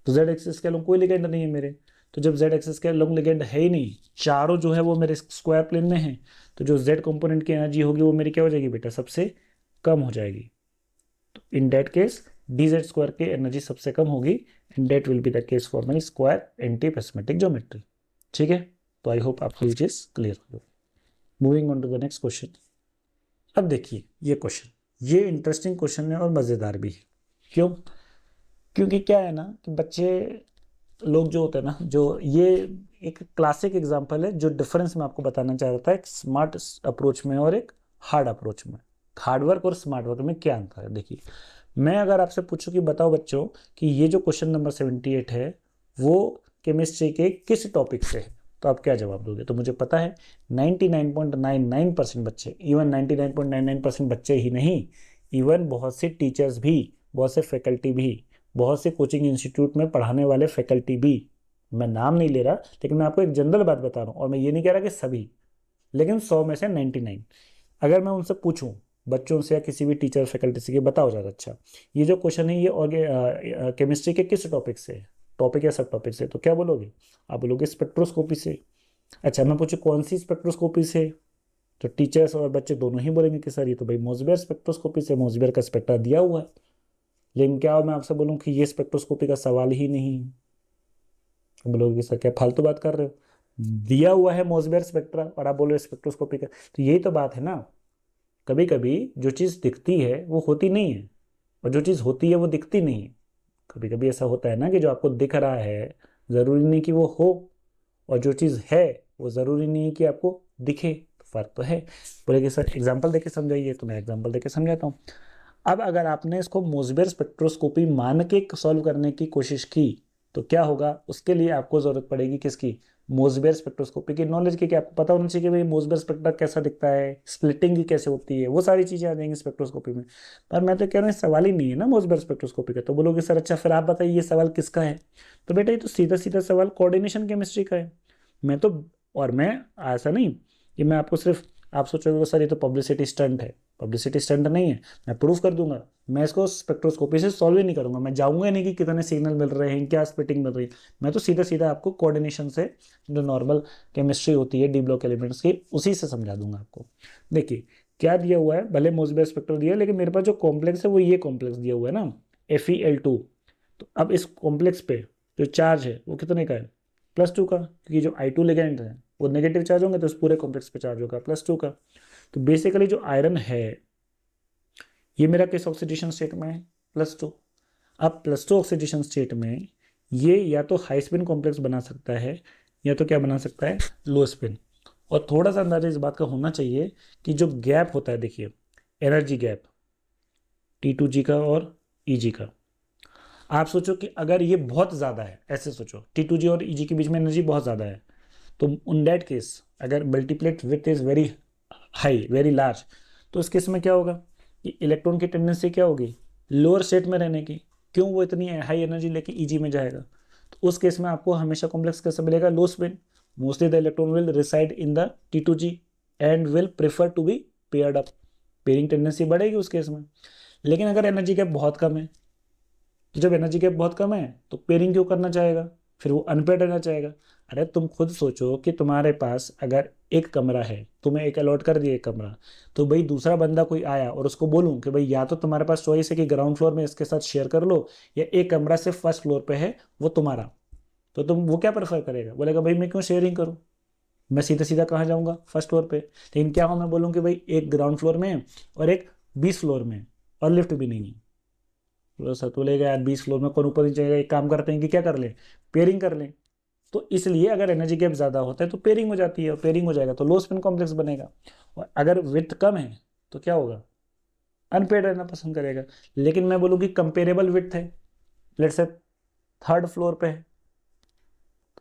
तो जेड एक्सिस के अलोंग कोई लिगेंड नहीं है मेरे, तो जब जेड एक्सिस के अलोंग लिगेंड है ही नहीं, चारों जो है वो मेरे स्क्वायर प्लेन में है, तो जो जेड कंपोनेंट की एनर्जी होगी वो मेरी क्या हो जाएगी बेटा, सबसे कम हो जाएगी। तो in that case D Z square की एनर्जी सबसे कम होगी, and that will be the case for my square anti prismatic geometry. ठीक है, तो आई होप आपको ये चीज क्लियर हो। Moving on to the next question. अब देखिए ये क्वेश्चन, ये इंटरेस्टिंग क्वेश्चन है और मजेदार भी है। क्यों? क्योंकि क्या है ना कि बच्चे लोग जो होते हैं ना, जो ये एक क्लासिक एग्जांपल है जो डिफरेंस मैं आपको बताना चाह रहा था, एक स्मार्ट अप्रोच में और एक हार्ड अप्रोच में। हार्ड वर्क और स्मार्ट वर्क में क्या अंतर है? देखिए, मैं अगर आपसे पूछूं कि बताओ बच्चों कि ये जो क्वेश्चन नंबर 78 है वो केमिस्ट्री के किस टॉपिक से है, तो आप क्या जवाब दोगे? तो मुझे पता है 99.99% बच्चे, इवन 99.99% बच्चे ही नहीं, इवन बहुत से टीचर्स भी, बहुत से फैकल्टी भी, बहुत से कोचिंग इंस्टीट्यूट में पढ़ाने वाले फैकल्टी भी, मैं नाम नहीं ले रहा, लेकिन मैं आपको एक जनरल बात बता रहा हूँ, और मैं ये नहीं कह रहा कि सभी, लेकिन 100 में से 99। अगर मैं उनसे पूछूं बच्चों से या किसी भी टीचर फैकल्टी से कि बताओ ज़्यादा अच्छा ये जो क्वेश्चन है ये और केमिस्ट्री के किस टॉपिक से है, टॉपिक या सब टॉपिक से, तो क्या बोलोगे? आप बोलोगे स्पेक्ट्रोस्कोपी से। अच्छा, मैं पूछूं कौन सी स्पेक्ट्रोस्कोपी से, तो टीचर्स और बच्चे दोनों ही बोलेंगे कि सर ये तो भाई मोज़ेबायर स्पेक्ट्रोस्कोपी से, मोज़ेबायर का स्पेक्ट्रा दिया हुआ है। लेकिन क्या मैं आपसे बोलूं कि ये स्पेक्ट्रोस्कोपी का सवाल ही नहीं है, बोलोगे कि सर क्या फालतू बात कर रहे हो, दिया हुआ है मोज़ेबायर स्पेक्ट्रा और आप बोल रहे हो स्पेक्ट्रोस्कोपी का। तो यही तो बात है ना, कभी कभी जो चीज़ दिखती है वो होती नहीं है, और जो चीज़ होती है वो दिखती नहीं है। कभी कभी ऐसा होता है ना कि जो आपको दिख रहा है ज़रूरी नहीं कि वो हो, और जो चीज़ है वो ज़रूरी नहीं है कि आपको दिखे, तो फर्क तो है। बोले कि सर एग्जाम्पल देके समझाइए, तो मैं एग्जाम्पल देके समझाता हूँ। अब अगर आपने इसको मोज़ेबायर स्पेक्ट्रोस्कोपी मान के सॉल्व करने की कोशिश की तो क्या होगा, उसके लिए आपको ज़रूरत पड़ेगी किसकी, मोज़ेबायर स्पेक्ट्रोस्कोपी की नॉलेज की, कि आपको पता होना चाहिए कि भाई मोज़ेबायर स्पेक्ट्रा कैसा दिखता है, स्प्लिटिंग की कैसे होती है, वो सारी चीज़ें आ जाएंगी स्पेक्ट्रोस्कोपी में। पर मैं तो कह रहा हूँ सवाल ही नहीं है ना मोज़ेबायर स्पेक्ट्रोस्कोपी का। तो बोलोगे सर अच्छा फिर आप बताइए ये सवाल किसका है, तो बेटा ये तो सीधा सीधा सवाल कोऑर्डिनेशन केमिस्ट्री का है। मैं तो, और मैं ऐसा नहीं कि मैं आपको सिर्फ, आप सोचोगे सर ये तो पब्लिसिटी स्टंट है, पब्लिसिटी स्टंट नहीं है, मैं प्रूफ कर दूंगा। मैं इसको स्पेक्ट्रोस्कोपी से सॉल्व ही नहीं करूंगा, मैं जाऊंगा नहीं कि कितने सिग्नल मिल रहे हैं, क्या स्प्लिटिंग मिल रही है। मैं तो सीधा सीधा आपको कोऑर्डिनेशन से, जो नॉर्मल केमिस्ट्री होती है डी ब्लॉक एलिमेंट्स की, उसी से समझा दूंगा आपको। देखिए क्या दिया हुआ है, भले मोज़ेबायर स्पेक्ट्रा दिया है, लेकिन मेरे पास जो कॉम्प्लेक्स है वो ये कॉम्प्लेक्स दिया हुआ है ना, FeL2। तो अब इस कॉम्प्लेक्स पे जो चार्ज है वो कितने का है, +2 का, क्योंकि जो I2 लिगेंड है वो नेगेटिव चार्ज होंगे, तो इस पूरे कॉम्प्लेक्स पे चार्ज होगा +2 का। तो बेसिकली जो आयरन है ये मेरा किस ऑक्सीडेशन स्टेट में है, +2। अब +2 ऑक्सीडेशन स्टेट में ये या तो हाई स्पिन कॉम्प्लेक्स बना सकता है, या तो क्या बना सकता है, लो स्पिन। और थोड़ा सा अंदाजा इस बात का होना चाहिए कि जो गैप होता है, देखिए एनर्जी गैप T2G का और EG का, आप सोचो कि अगर ये बहुत ज़्यादा है, ऐसे सोचो T2G और EG के बीच में एनर्जी बहुत ज़्यादा है, तो उन दैट केस अगर multiplet with is very high, very large, तो इस केस में क्या होगा कि इलेक्ट्रॉन की टेंडेंसी क्या होगी, लोअर स्टेट में रहने की। क्यों? वो इतनी हाई एनर्जी लेके EG में जाएगा, तो उस केस में आपको हमेशा कॉम्प्लेक्स कैसा मिलेगा, low spin. Mostly the electron will reside in the T2G and will prefer to be paired up, pairing tendency बढ़ेगी उस केस में। लेकिन अगर एनर्जी गैप बहुत कम है, तो जब एनर्जी गैप बहुत कम है तो पेयरिंग क्यों करना चाहेगा, फिर वो अनपेयर्ड रहना चाहेगा। अरे तुम खुद सोचो कि तुम्हारे पास अगर एक कमरा है, तुम्हें एक अलॉट कर दिया एक कमरा, तो भाई दूसरा बंदा कोई आया और उसको बोलूं कि भाई या तो तुम्हारे पास चॉइस है कि ग्राउंड फ्लोर में इसके साथ शेयर कर लो, या एक कमरा सिर्फ फर्स्ट फ्लोर पे है वो तुम्हारा, तो तुम वो क्या प्रेफर करेगा? बोलेगा भाई मैं क्यों शेयरिंग करूँ, मैं सीधा सीधा कहाँ जाऊँगा, फर्स्ट फ्लोर पे। लेकिन क्या हो, मैं बोलूँ कि भाई एक ग्राउंड फ्लोर में है और एक 20 फ्लोर में, और लिफ्ट भी नहीं है, तो सर बोलेगा यार 20 फ्लोर में कौन ऊपर नहीं जाएगा, एक काम करते हैं कि क्या कर लें, पेयरिंग कर लें। तो इसलिए अगर एनर्जी गैप ज़्यादा होता है तो पेयरिंग हो जाती है, और पेयरिंग हो जाएगा तो लो स्पिन कॉम्प्लेक्स बनेगा। और अगर विड्थ कम है तो क्या होगा, अनपेयर्ड रहना पसंद करेगा। लेकिन मैं बोलूँ कि कंपेरेबल विड्थ है, लेट्स से थर्ड फ्लोर पे है,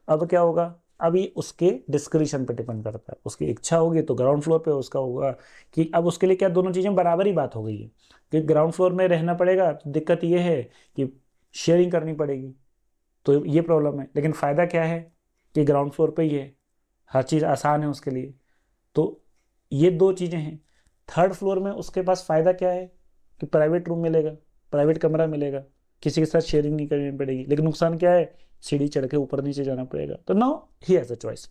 अब क्या होगा, अब ये उसके डिस्क्रिप्शन पे डिपेंड करता है, उसकी इच्छा होगी तो ग्राउंड फ्लोर पे उसका होगा कि अब उसके लिए क्या दोनों चीज़ें बराबर ही बात हो गई है कि ग्राउंड फ्लोर में रहना पड़ेगा, तो दिक्कत ये है कि शेयरिंग करनी पड़ेगी, तो ये प्रॉब्लम है। लेकिन फ़ायदा क्या है कि ग्राउंड फ्लोर पे ही है, हर चीज़ आसान है उसके लिए। तो ये दो चीज़ें हैं। थर्ड फ्लोर में उसके पास फ़ायदा क्या है कि प्राइवेट रूम मिलेगा, प्राइवेट कमरा मिलेगा, किसी के साथ शेयरिंग नहीं करनी पड़ेगी। लेकिन नुकसान क्या है, सीढ़ी चढ़ के ऊपर नीचे जाना पड़ेगा। तो now he has a choice.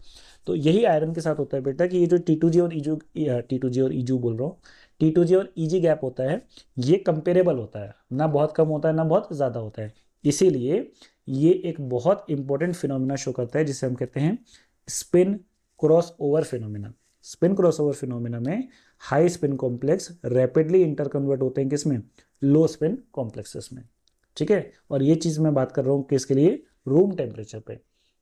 तो यही आयरन के साथ होता है बेटा कि ये जो T2G और ईजू, T2G और ईजू बोल रहा हूँ, T2G और ईजी गैप होता है, ये कंपेरेबल होता है, ना बहुत कम होता है ना बहुत ज़्यादा होता है। इसीलिए ये एक बहुत इंपॉर्टेंट फिनोमिना शो करता है जिसे हम कहते हैं spin cross over phenomena. Spin cross over phenomena में high spin complex rapidly interconvert होते हैं किसमें, लो स्पिन कॉम्प्लेक्सेस में। ठीक है, और ये चीज़ मैं बात कर रहा हूँ किसके लिए, रूम टेम्परेचर पे,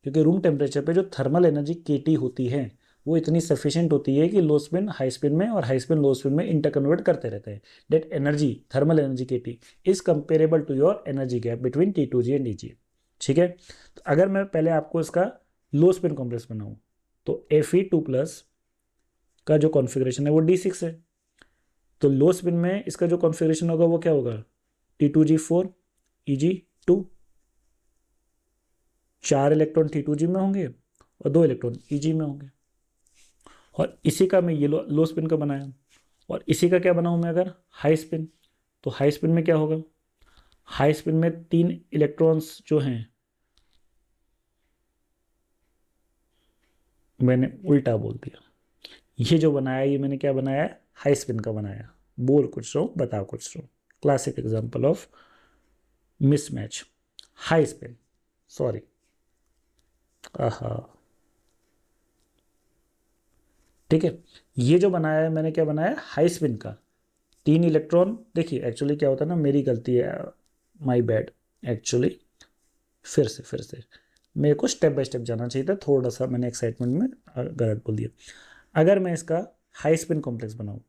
क्योंकि रूम टेम्परेचर पे जो थर्मल एनर्जी KT होती है वो इतनी सफिशिएंट होती है कि लो स्पिन हाई स्पिन में और हाई स्पिन लो स्पिन में इंटरकन्वर्ट करते रहते हैं। That energy, thermal energy KT is comparable to your energy gap between T2G and EG। ठीक है, तो अगर मैं पहले आपको इसका लो स्पिन कॉम्प्लेक्स बनाऊँ तो Fe2+ का जो कॉन्फ़िगरेशन है वो D6 है। तो लो स्पिन में इसका जो कॉन्फ़िगरेशन होगा वो क्या होगा, T2G4 EG2। 4 इलेक्ट्रॉन T2G में होंगे और 2 इलेक्ट्रॉन EG में होंगे। और इसी का मैं ये लो स्पिन का बनाया, और इसी का क्या बनाऊँ मैं अगर हाई स्पिन, तो हाई स्पिन में क्या होगा, हाई स्पिन में 3 इलेक्ट्रॉन्स जो हैं, मैंने उल्टा बोल दिया, ये जो बनाया ये मैंने क्या बनाया, हाई स्पिन का बनाया। बोल कुछ रहा हूँ बता कुछ रहा हूँ। Classic example of mismatch, high spin, sorry, आहा, ठीक है। ये जो बनाया है मैंने क्या बनाया, हाई स्पिन का 3 इलेक्ट्रॉन। देखिए एक्चुअली क्या होता है ना, मेरी गलती है, माय बैड एक्चुअली, फिर से मेरे को स्टेप बाय स्टेप जाना चाहिए था, थोड़ा सा मैंने एक्साइटमेंट में गलत बोल दिया। अगर मैं इसका हाई स्पिन कॉम्प्लेक्स बनाऊँ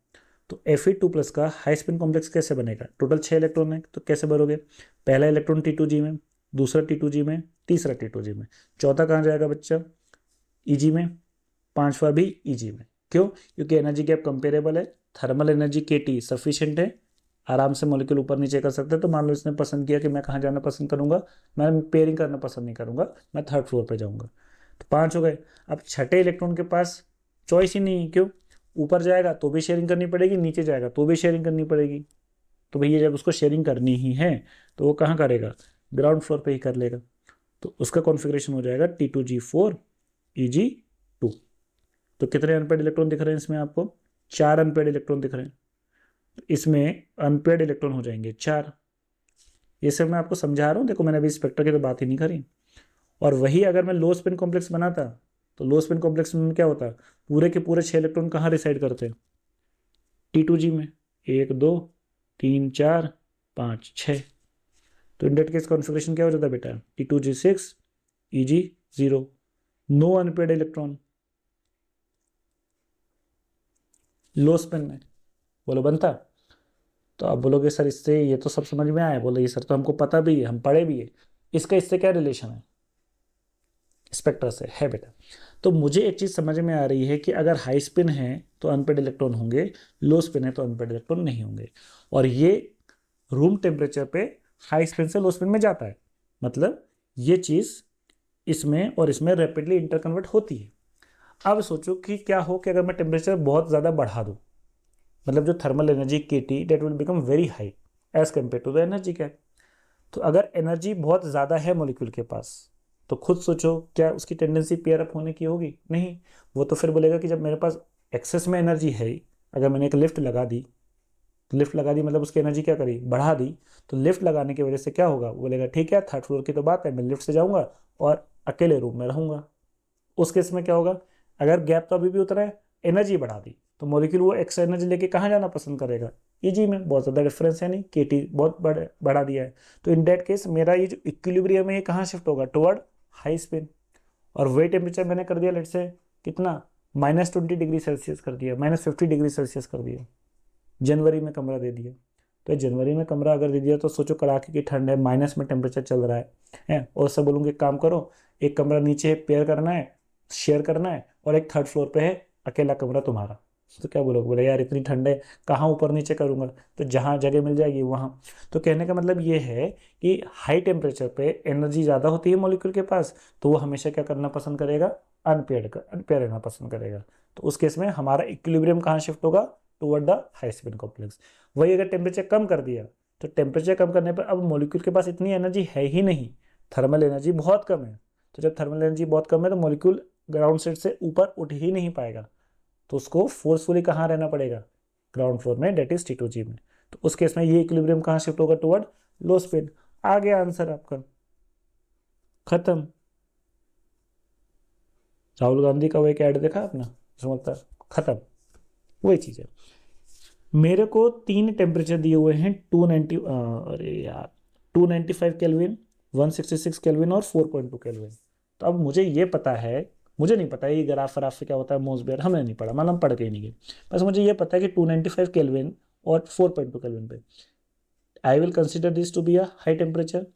तो Fe2+ का हाई स्पिन कॉम्प्लेक्स कैसे बनेगा, टोटल 6 इलेक्ट्रॉन है तो कैसे भरोगे, पहला इलेक्ट्रॉन T2G में, दूसरा T2G में, तीसरा T2G में, चौथा कहाँ जाएगा बच्चा, EG में, पांचवा भी EG में। क्यों, क्योंकि एनर्जी गैप कंपेरेबल है, थर्मल एनर्जी KT सफिशिएंट है, आराम से मॉलिक्यूल ऊपर नीचे कर सकते हैं। तो मान लो इसने पसंद किया कि मैं कहाँ जाना पसंद करूंगा, मैं पेयरिंग करना पसंद नहीं करूंगा, मैं थर्ड फ्लोर पे जाऊंगा। तो 5 हो गए। अब छठे इलेक्ट्रॉन के पास चॉइस ही नहीं है, क्यों, ऊपर जाएगा तो भी शेयरिंग करनी पड़ेगी, नीचे जाएगा तो भी शेयरिंग करनी पड़ेगी। तो भैया जब उसको शेयरिंग करनी ही है तो वो कहाँ करेगा, ग्राउंड फ्लोर पे ही कर लेगा। तो उसका कॉन्फ़िगरेशन हो जाएगा T2G4 EG2। तो कितने अनपेड इलेक्ट्रॉन दिख रहे हैं इसमें आपको, 4 अनपेड इलेक्ट्रॉन दिख रहे हैं। तो इसमें अनपेड इलेक्ट्रॉन हो जाएंगे 4। ये सब मैं आपको समझा रहा हूँ, देखो मैंने अभी स्पेक्टर की तो बात ही नहीं करी। और वही अगर मैं लो स्पिन कॉम्प्लेक्स बनाता तो लो स्पिन कॉम्प्लेक्स में क्या होता, पूरे के पूरे 6 इलेक्ट्रॉन कहाँ रिसाइड करते हैं, T2G में, 1 2 3 4 5 6। तो इन डेट केस कॉन्फ़िगरेशन क्या हो जाता है बेटा, T2G6 EG0, no unpaired electron low spin में। बोलो बनता। तो आप बोलोगे सर इससे ये तो सब समझ में आया, बोले ये सर तो हमको पता भी है, हम पढ़े भी है, इसका इससे क्या रिलेशन है, स्पेक्ट्रा से है बेटा। तो मुझे एक चीज़ समझ में आ रही है कि अगर हाई स्पिन है तो अनपेड इलेक्ट्रॉन होंगे, लो स्पिन है तो अनपेड इलेक्ट्रॉन नहीं होंगे। और ये रूम टेम्परेचर पे हाई स्पिन से लो स्पिन में जाता है, मतलब ये चीज़ इसमें और इसमें रैपिडली इंटरकन्वर्ट होती है। अब सोचो कि क्या हो कि अगर मैं टेम्परेचर बहुत ज़्यादा बढ़ा दूँ, मतलब जो thermal energy KT that will become very high as compare to the energy gap. तो अगर एनर्जी बहुत ज़्यादा है मॉलिक्यूल के पास तो खुद सोचो क्या उसकी टेंडेंसी पेयर अप होने की होगी, नहीं। वो तो फिर बोलेगा कि जब मेरे पास एक्सेस में एनर्जी है, अगर मैंने एक लिफ्ट लगा दी, तो लिफ्ट लगा दी मतलब उसकी एनर्जी क्या करी, बढ़ा दी। तो लिफ्ट लगाने की वजह से क्या होगा, वो बोलेगा ठीक है थर्ड फ्लोर की तो बात है, मैं लिफ्ट से जाऊँगा और अकेले रूम में रहूँगा। उस केस में क्या होगा, अगर गैप तो अभी भी उतरा है, एनर्जी बढ़ा दी, तो मॉलिक्यूल वो एक्स्ट्रा एनर्जी लेके कहाँ जाना पसंद करेगा, EG में। बहुत ज़्यादा डिफरेंस है नहीं, KT बहुत बढ़ा दिया है। तो इन डेट केस मेरा ये जो इक्विलिब्रियम है ये कहाँ शिफ्ट होगा, टुवर्ड हाई स्पिन। और वही टेम्परेचर मैंने कर दिया लेट से कितना, -20 डिग्री सेल्सियस कर दिया, -50 डिग्री सेल्सियस कर दिया, जनवरी में कमरा दे दिया। तो जनवरी में कमरा अगर दे दिया तो सोचो कड़ाके की ठंड है, माइनस में टेम्परेचर चल रहा है। और सब बोलूँगे काम करो, एक कमरा नीचे पेयर करना है शेयर करना है और एक थर्ड फ्लोर पे है अकेला कमरा तुम्हारा, तो क्या बोलोगे? बोले यार इतनी ठंड है, कहाँ ऊपर नीचे करूँगा, तो जहाँ जगह मिल जाएगी वहाँ। तो कहने का मतलब ये है कि हाई टेम्परेचर पे एनर्जी ज़्यादा होती है मॉलिक्यूल के पास, तो वो हमेशा क्या करना पसंद करेगा? अनपेयर रहना पसंद करेगा। तो उस केस में हमारा इक्विलिब्रियम कहाँ शिफ्ट होगा? Toward the high spin complex. वही अगर टेम्परेचर कम कर दिया, तो टेम्परेचर कम करने पर अब मॉलिक्यूल के पास इतनी एनर्जी है ही नहीं, थर्मल एनर्जी बहुत कम है। तो जब थर्मल एनर्जी बहुत कम है तो मॉलिक्यूल ग्राउंड स्टेट से ऊपर उठ ही नहीं पाएगा, तो उसको फोर्सफुली कहाँ रहना पड़ेगा? ग्राउंड फ्लोर में, डेट इज T2G में। तो उस केस में ये इक्विलिब्रियम कहाँ शिफ्ट होगा? टुवर्ड लो स्पिन। आ गया आंसर आपका, खत्म। राहुल गांधी का वो एक ऐड देखा आपने, समझता, खत्म, वही चीज़ है। मेरे को 3 टेम्परेचर दिए हुए हैं, 290, अरे यार 295 केल्विन, 166 केल्विन और 4.2 केल्विन। तो अब मुझे ये पता है, मुझे नहीं पता ये ग्राफ व्राफ से क्या होता है, मोसबेयर हमने नहीं पढ़ा, मतलब हम पढ़ के ही नहीं गए। बस मुझे ये पता है कि 295 केल्विन और 4.2 केल्विन पे I will consider this to be a high temperature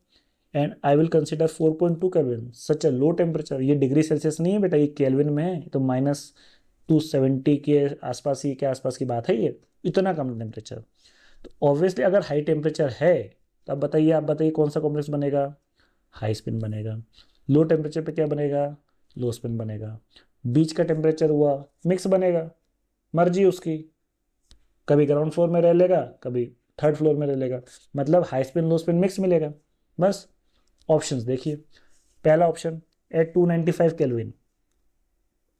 and I will consider 4.2 kelvin such a low temperature. ये डिग्री सेल्सियस नहीं है बेटा, ये केल्विन में है, तो -270 के आसपास ही के आसपास की बात है ये, इतना कम टेम्परेचर। तो ऑब्वियसली अगर हाई टेम्परेचर है तो अब बताइए, आप बताइए कौन सा कॉम्प्लेक्स बनेगा? हाई स्पिन बनेगा। लो टेम्परेचर पे क्या बनेगा? लो स्पिन बनेगा। बीच का टेम्परेचर हुआ मिक्स बनेगा, मर्जी उसकी, कभी ग्राउंड फ्लोर में रह लेगा, कभी थर्ड फ्लोर में रह लेगा, मतलब high spin low spin mix मिलेगा। बस ऑप्शंस देखिए, पहला option at 295 kelvin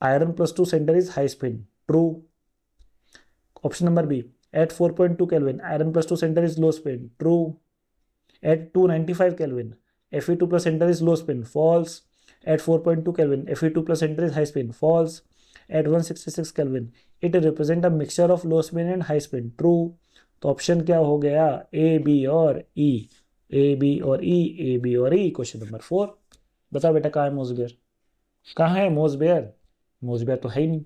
iron +2 center is high spin, true. Option number B, at 4.2 kelvin iron +2 center is low spin, true. At 295 kelvin Fe2 plus center is low spin, false. At 4.2 Kelvin Fe2 plus center is high spin, false. At 166 Kelvin it represent a mixture of low spin and high spin, true. तो option क्या हो गया? A B और ई, A B और ई, A B और ई। Question number 4, बताओ बेटा कहाँ है मोसबेयर? कहाँ है मोसबेयर? मोसबेयर तो है ही नहीं।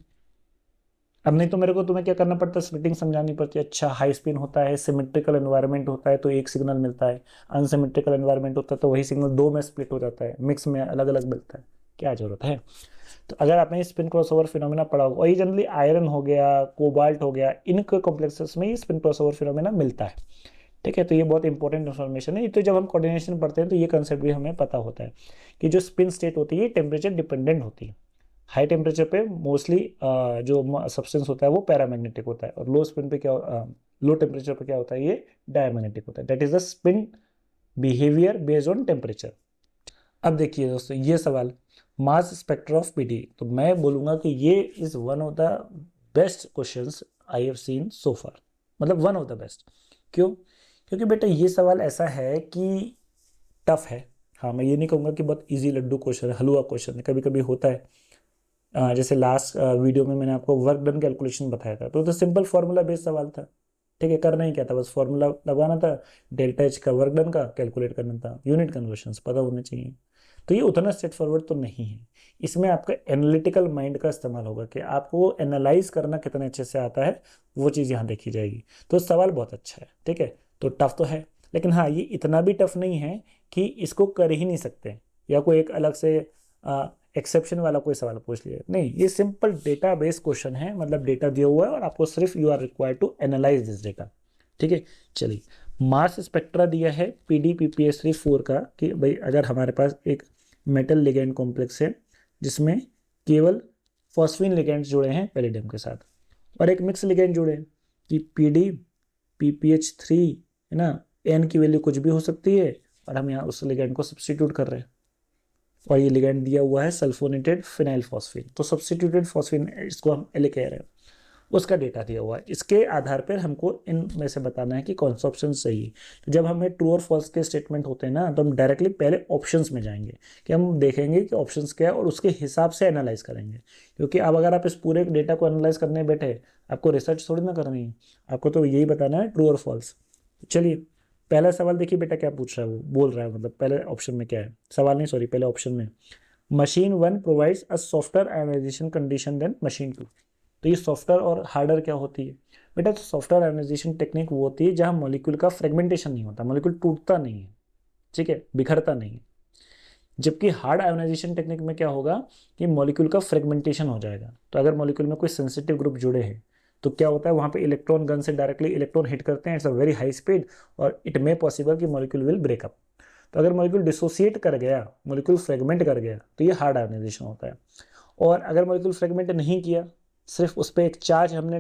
अब नहीं तो मेरे को तुम्हें क्या करना पड़ता है? स्प्लिटिंग समझानी पड़ती है। अच्छा हाई स्पिन होता है, सिमेट्रिकल एनवायरनमेंट होता है तो एक सिग्नल मिलता है, अनसिमेट्रिकल एनवायरनमेंट होता है तो वही सिग्नल 2 में स्प्लिट हो जाता है, मिक्स में अलग अलग मिलता है, क्या जरूरत है? तो अगर आपने स्पिन क्रॉसओवर फिनोमेना पढ़ा होगा, और ये जनरली आयरन हो गया, कोबाल्ट हो गया, इनके कॉम्प्लेक्सेस में ये स्पिन क्रॉसओवर फिनोमेना मिलता है। ठीक है, तो ये बहुत इंपॉर्टेंट इन्फॉर्मेशन है। तो जब हम कोऑर्डिनेशन पढ़ते हैं तो ये कंसेप्ट भी हमें पता होता है कि जो स्पिन स्टेट होती है टेम्परेचर डिपेंडेंट होती है। हाई टेम्परेचर पे मोस्टली जो सब्सटेंस होता है वो पैरामैग्नेटिक होता है, और लो स्पिन पे क्या, लो टेम्परेचर पे क्या होता है? ये डायमैग्नेटिक होता है। That is the spin behaviour based on temperature. अब देखिए दोस्तों ये सवाल, मास स्पेक्टर ऑफ पीडी, तो मैं बोलूँगा कि ये is one of the best questions I have seen so far, मतलब वन ऑफ द बेस्ट। क्यों? क्योंकि बेटा ये सवाल ऐसा है कि टफ है। हाँ, मैं ये नहीं कहूँगा कि बहुत इजी लड्डू क्वेश्चन है, हलवा क्वेश्चन है, कभी कभी होता है। जैसे लास्ट वीडियो में मैंने आपको वर्क डन कैलकुलेशन बताया था, तो सिंपल फार्मूला बेस्ड सवाल था। ठीक है, करना ही क्या था? बस फार्मूला लगाना था, डेल्टा एच का वर्क डन का कैलकुलेट करना था, यूनिट कन्वर्शंस पता होने चाहिए। तो ये उतना स्ट्रेट फॉरवर्ड तो नहीं है। इसमें आपका एनालिटिकल माइंड का इस्तेमाल होगा कि आपको एनालाइज करना कितने अच्छे से आता है, वो चीज़ यहाँ देखी जाएगी। तो सवाल बहुत अच्छा है, ठीक है, तो टफ तो है, लेकिन हाँ ये इतना भी टफ नहीं है कि इसको कर ही नहीं सकते, या कोई एक अलग से एक्सेप्शन वाला कोई सवाल पूछ लिया, नहीं, ये सिंपल डेटा बेस्ड क्वेश्चन है। मतलब डेटा दिया हुआ है और आपको सिर्फ you are required to analyse this data. ठीक है, चलिए, मास स्पेक्ट्रा दिया है PDPPS3-4 का, कि भाई अगर हमारे पास एक मेटल लिगेंड कॉम्प्लेक्स है जिसमें केवल फॉस्फीन लिगेंड्स जुड़े हैं पैलिडियम के साथ, और एक मिक्स लिगेंड जुड़े हैं कि PDPPH3 है ना, एन की वैल्यू कुछ भी हो सकती है, और हम यहाँ उस लिगेंड को सब्स्टिट्यूट कर रहे हैं, और ये लिगेंड दिया हुआ है सल्फोनेटेड फिनाइल फॉस्फीन, तो सब्स्टिट्यूटेड फॉस्फीन इसको हम एल कह रहे हैं, उसका डेटा दिया हुआ है। इसके आधार पर हमको इन में से बताना है कि कौन सा ऑप्शन सही है। तो जब हमें ट्रू और फॉल्स के स्टेटमेंट होते हैं ना, तो हम डायरेक्टली पहले ऑप्शंस में जाएंगे, कि हम देखेंगे कि ऑप्शंस क्या है और उसके हिसाब से एनालाइज करेंगे। क्योंकि अब अगर आप इस पूरे डेटा को एनालाइज करने बैठे, आपको रिसर्च थोड़ी ना करनी है, आपको तो यही बताना है ट्रू और फॉल्स। चलिए, पहला सवाल देखिए बेटा क्या पूछ रहा है, वो बोल रहा है, मतलब पहले ऑप्शन में क्या है, सवाल नहीं सॉरी, पहले ऑप्शन में machine 1 provides a software ionization condition then machine 2। तो ये सॉफ्टवेयर और हार्डर क्या होती है बेटा? तो सॉफ्टवेयर आयनाइजेशन टेक्निक वो होती है जहां मॉलिक्यूल का फ्रेगमेंटेशन नहीं होता, मॉलिक्यूल टूटता नहीं है, ठीक है, बिखरता नहीं है। जबकि हार्ड आयोनाइजेशन टेक्निक में क्या होगा कि मॉलिक्यूल का फ्रेगमेंटेशन हो जाएगा। तो अगर मॉलिक्यूल में कोई सेंसिटिव ग्रुप जुड़े हैं तो क्या होता है, वहाँ पे इलेक्ट्रॉन गन से डायरेक्टली इलेक्ट्रॉन हिट करते हैं, it's a very high speed और इट मे पॉसिबल कि मॉलिक्यूल विल ब्रेकअप। तो अगर मॉलिक्यूल डिसोसिएट कर गया, मॉलिक्यूल फ्रेगमेंट कर गया, तो ये हार्ड आयोनाइजेशन होता है। और अगर मॉलिक्यूल फ्रेगमेंट नहीं किया, सिर्फ उस पर एक चार्ज हमने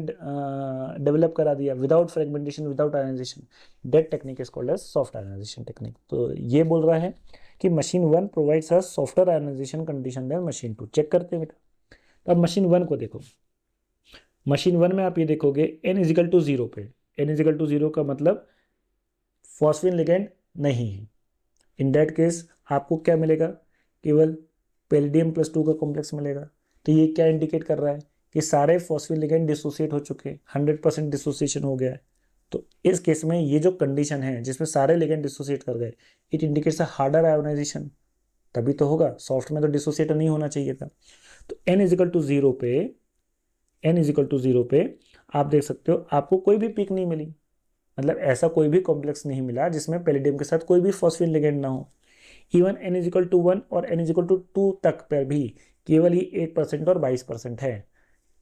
डेवलप करा दिया without fragmentation, without ionization, that technique is called as soft ionization technique. तो ये बोल रहा है कि machine 1 provides a software ionization condition then machine 2। Check करते हैं बेटा। तो अब मशीन 1 को देखो। मशीन 1 में आप ये देखोगे n इजिकल टू 0 पे, n इजिकल टू 0 का मतलब फॉस्फेन लिगेंड नहीं है। इन दैट केस आपको क्या मिलेगा, केवल पैलेडियम प्लस 2 का कॉम्प्लेक्स मिलेगा। तो ये क्या इंडिकेट कर रहा है कि सारे फॉस्फेन लिगेंड डिसोसिएट हो चुके हैं, 100% डिसोसिएशन हो गया है। तो इस केस में ये जो कंडीशन है जिसमें सारे लिगेंड डिसोसिएट कर गए, it indicates a harder ionization. तभी तो होगा, सॉफ्ट में तो डिसोसिएट नहीं होना चाहिए था। तो n इजिकल टू 0 पे, n इजिकल टू 0 पे आप देख सकते हो आपको कोई भी पीक नहीं मिली, मतलब ऐसा कोई भी कॉम्प्लेक्स नहीं मिला जिसमें पैलेडियम के साथ कोई भी फॉस्फेन लिगेंड ना हो। इवन n इजिकल टू 1 और n इजिकल टू 2 तक पर भी केवल ही 8% और 22% है।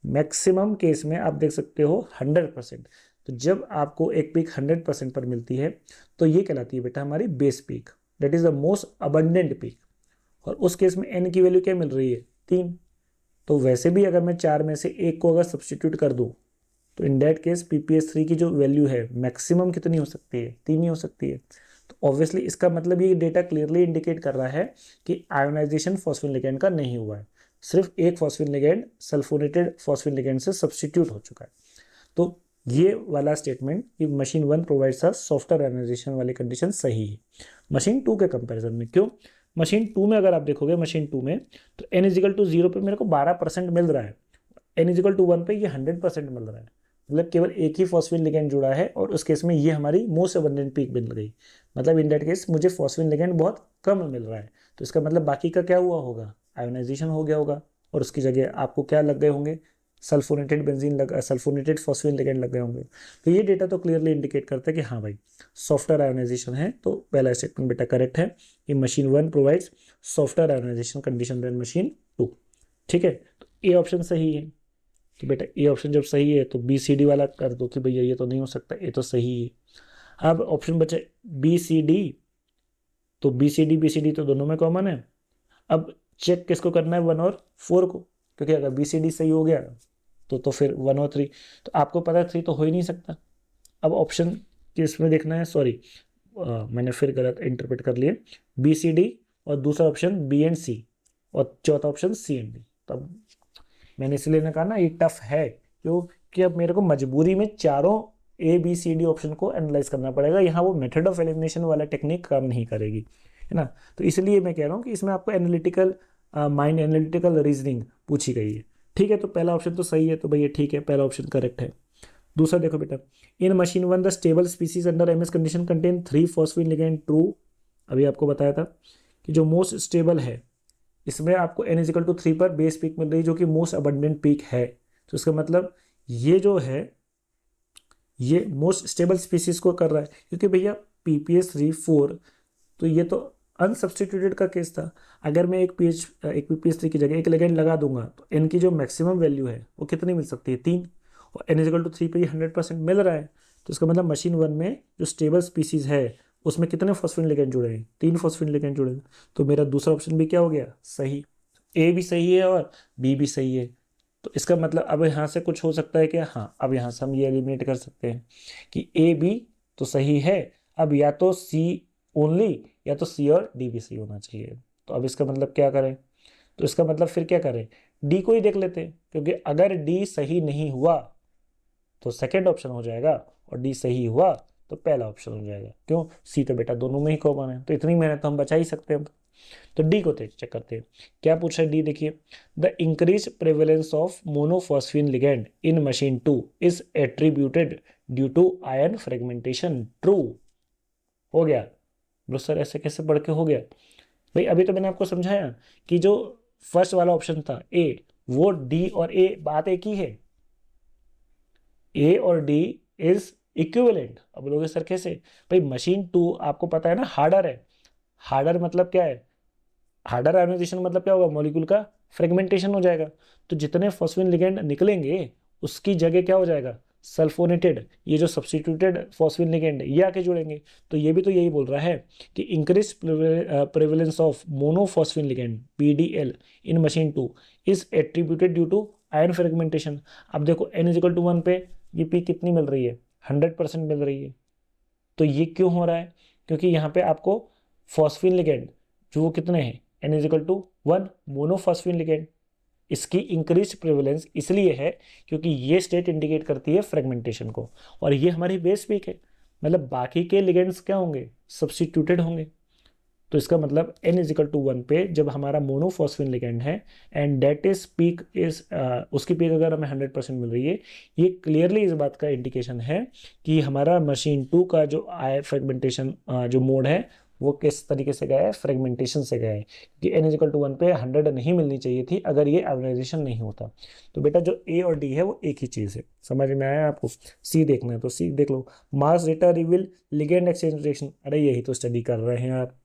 मैक्सिमम केस में आप देख सकते हो 100%। तो जब आपको एक पीक 100% पर मिलती है तो ये कहलाती है बेटा हमारी base peak, that is the most abundant peak. और उस केस में n की वैल्यू क्या मिल रही है, 3। तो वैसे भी अगर मैं 4 में से एक को अगर सब्सटीट्यूट कर दूं तो इन दैट केस PPS3 की जो वैल्यू है मैक्सिमम कितनी हो सकती है, 3 ही हो सकती है। तो ऑब्वियसली इसका मतलब ये डेटा क्लियरली इंडिकेट कर रहा है कि आयोनाइजेशन फॉस्फेन लिगेंड का नहीं हुआ है, सिर्फ एक phosphine ligand sulphonated phosphine ligand से सब्सटीट्यूट हो चुका है। तो ये वाला स्टेटमेंट कि machine 1 provides a software ionization वाली कंडीशन सही है मशीन 2 के कंपैरिजन में। क्यों, मशीन 2 में अगर आप देखोगे, मशीन 2 में तो n इजिकल टू 0 पे मेरे को 12% मिल रहा है, n इजिकल टू 1 पे ये 100% मिल रहा है। मतलब केवल एक ही फॉस्फेन लिगेंड जुड़ा है और उस केस में ये हमारी मोस्ट अबंडेंट पीक बन गई। मतलब इन दैट केस मुझे फॉस्फेन लिगेंड बहुत कम मिल रहा है। तो इसका मतलब बाकी का क्या हुआ होगा, आयोनाइजेशन हो गया होगा और उसकी जगह आपको क्या लग गए होंगे, sulphonated benzene sulphonated phosphine ligand लग गए होंगे। तो ये डेटा तो क्लियरली इंडिकेट करता है कि हाँ भाई सॉफ्टवेयर आयोनाइजेशन है। तो पहला स्टेटमेंट बेटा करेक्ट है कि machine 1 provides software ionization condition then machine 2। ठीक है, तो ए ऑप्शन सही है। तो बेटा ए ऑप्शन जब सही है तो BCD वाला कर दो कि भैया ये तो नहीं हो सकता, ये तो सही है। अब ऑप्शन बचे BCD, तो BCD तो दोनों में कॉमन है। अब चेक किसको करना है, 1 और 4 को, क्योंकि अगर BCD सही हो गया तो फिर 1 और 3, तो आपको पता है 3 तो हो ही नहीं सकता। अब ऑप्शन किसमें देखना है, सॉरी मैंने फिर गलत इंटरप्रेट कर लिया, BCD और दूसरा ऑप्शन B एंड C और चौथा ऑप्शन C एंड D। तब मैंने इसलिए ना कहा ना ये टफ है, क्योंकि अब मेरे को मजबूरी में चारों ABCD ऑप्शन को एनालाइज करना पड़ेगा। यहाँ वो मेथड ऑफ एलिमिनेशन वाला टेक्निक काम नहीं करेगी, है ना। तो इसलिए मैं कह रहा हूँ कि इसमें आपको एनालिटिकल माइंड, एनालिटिकल रीजनिंग पूछी गई है। ठीक है, तो पहला ऑप्शन तो सही है, तो भैया ठीक है, पहला ऑप्शन करेक्ट है। दूसरा देखो बेटा, in machine 1 the stable species under MS condition contain 3 phosphine ligand. True, अभी आपको बताया था कि जो मोस्ट स्टेबल है इसमें आपको n इजिकल टू 3 पर बेस पीक मिल रही है जो कि मोस्ट अबंडेंट पीक है। तो इसका मतलब ये जो है ये मोस्ट स्टेबल स्पीसीज को कर रहा है, क्योंकि भैया PPS3 4 तो ये तो अनसब्स्टिट्यूटेड का केस था। अगर मैं एक PPS3 की जगह एक लिगेंड लगा दूंगा तो n की जो मैक्सिमम वैल्यू है वो कितनी मिल सकती है, 3, और n इजिकल टू 3 पे ये 100% मिल रहा है। तो इसका मतलब मशीन 1 में जो स्टेबल स्पीसीज है उसमें कितने फॉस्फेन लिगेंड जुड़े हैं, 3 फॉस्फेन लिगेंड जुड़े हैं। तो मेरा दूसरा ऑप्शन भी क्या हो गया, सही। A भी सही है और B भी सही है। तो इसका मतलब अब यहाँ से कुछ हो सकता है क्या, हाँ अब यहाँ से हम ये एलिमिनेट कर सकते हैं कि A B तो सही है। अब या तो C ओनली या तो C और D भी सही होना चाहिए। तो अब इसका मतलब क्या करें, तो इसका मतलब फिर क्या करें, D को ही देख लेते हैं, क्योंकि अगर D सही नहीं हुआ तो सेकेंड ऑप्शन हो जाएगा और D सही हुआ तो पहला ऑप्शन हो जाएगा। क्यों, C तो बेटा दोनों में ही कॉमन है, तो इतनी मेहनत तो हम बचा ही सकते हैं। तो डी को चेक करते हैं क्या पूछा है। डी देखिए, the increase prevalence of monophosphine ligand in machine 2 is attributed due to ion fragmentation. True हो गया। बोलो सर ऐसे कैसे पढ़ के हो गया, भाई अभी तो मैंने आपको समझाया कि जो फर्स्ट वाला ऑप्शन था ए, वो डी और ए बात एक ही है, ए और डी इज इक्विवेलेंट। अब बोलोगे सर कैसे, भाई मशीन 2 आपको पता है ना हार्डर है। हार्डर मतलब क्या है, हार्डर आयोनाइजेशन मतलब क्या होगा, मॉलिक्यूल का फ्रेगमेंटेशन हो जाएगा। तो जितने फॉस्फेन लिगेंड निकलेंगे उसकी जगह क्या हो जाएगा, सल्फोनेटेड, ये जो सब्स्टिट्यूटेड फॉस्फेन लिगेंड ये आके जुड़ेंगे। तो ये भी तो यही बोल रहा है कि increase prevalence of monophosphine ligand PDL in machine 2 is attributed due to ion fragmentation. अब देखो n=1 पे ये पी कितनी मिल रही है, 100% मिल रही है। तो ये क्यों हो रहा है, क्योंकि यहाँ पे आपको फॉस्फेन लिगेंड जो वो कितने हैं, n=1 मोनोफॉस्फेन लिगेंड, इसकी इंक्रीज प्रेवलेंस इसलिए है क्योंकि ये स्टेट इंडिकेट करती है फ्रेगमेंटेशन को। और ये हमारी बेस पीक है, मतलब बाकी के लिगेंड्स क्या होंगे, सब्स्टिट्यूटेड होंगे। तो इसका मतलब n=1 पे जब हमारा मोनोफॉस्फेन लिगेंड है and that is peak is उसकी पीक अगर हमें 100% मिल रही है, ये क्लियरली इस बात का इंडिकेशन है कि हमारा मशीन 2 का जो फ्रेगमेंटेशन जो मोड है वो किस तरीके से गया है, फ्रेगमेंटेशन से गया है। कि n=1 पे 100 नहीं मिलनी चाहिए थी अगर ये आयोनाइजेशन नहीं होता। तो बेटा जो A और D है वो एक ही चीज़ है, समझ में आया आपको। C देखना है तो C देख लो, mass data reveal ligand exchange reaction, अरे यही तो स्टडी कर रहे हैं आप,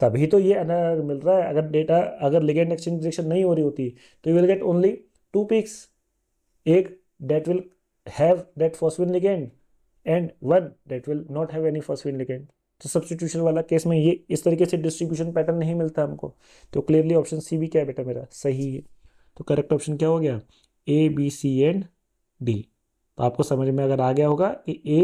तभी तो ये अगर मिल रहा है। अगर डेटा अगर लिगेंड एक्सचेंज रिएक्शन नहीं हो रही होती तो you will get only 2 peaks, एक that will have that phosphine ligand and one that will not have any phosphine ligand. तो सब्स्टिट्यूशन वाला केस में ये इस तरीके से डिस्ट्रीब्यूशन पैटर्न नहीं मिलता हमको। तो क्लियरली ऑप्शन सी भी क्या है बेटा मेरा, सही है। तो करेक्ट ऑप्शन क्या हो गया, A B C and D। तो आपको समझ में अगर आ गया होगा कि A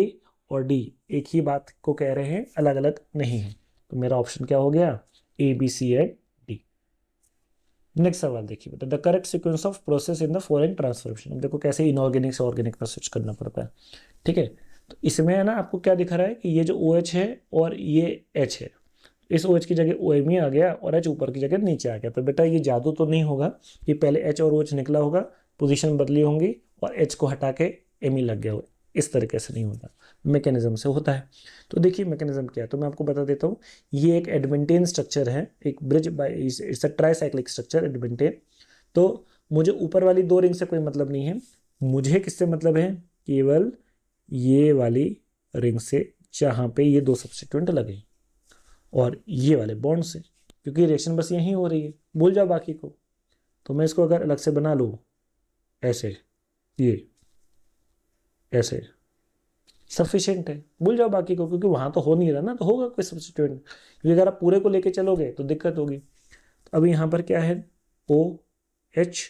और D एक ही बात को कह रहे हैं, अलग अलग नहीं है। तो मेरा ऑप्शन क्या हो गया, A B C and D। Next सवाल देखिए बेटा, the correct sequence of process in the following transformation. अब देखो कैसे इनऑर्गेनिक से ऑर्गेनिक में स्विच करना पड़ता है, ठीक है। तो इसमें है ना आपको क्या दिखा रहा है कि ये जो OH है और ये H है, इस OH की जगह OMe आ गया और H ऊपर की जगह नीचे आ गया। तो बेटा ये जादू तो नहीं होगा कि पहले H और OH निकला होगा, पोजीशन बदली होंगी और H को हटा के Me लग गया हो, इस तरीके से नहीं होता, मैकेनिज्म से होता है। तो देखिए मैकेनिज्म क्या है, तो मैं आपको बता देता हूँ। ये एक एडवेंटेन स्ट्रक्चर है, एक bridge by it's a tricyclic structure adamantane. तो मुझे ऊपर वाली 2 रिंग से कोई मतलब नहीं है, मुझे किससे मतलब है, केवल ये वाली रिंग से जहाँ पे ये 2 सब्स्टिट्यूएंट लगे और ये वाले बॉन्ड से, क्योंकि रिएक्शन बस यहीं हो रही है, भूल जाओ बाकी को। तो मैं इसको अगर अलग से बना लूँ ऐसे, ये ऐसे सफिशिएंट है, भूल जाओ बाकी को, क्योंकि वहाँ तो हो नहीं रहा ना, तो होगा कोई सब्स्टिट्यूएंट, क्योंकि अगर आप पूरे को लेके चलोगे तो दिक्कत होगी। तो अब यहाँ पर क्या है, OH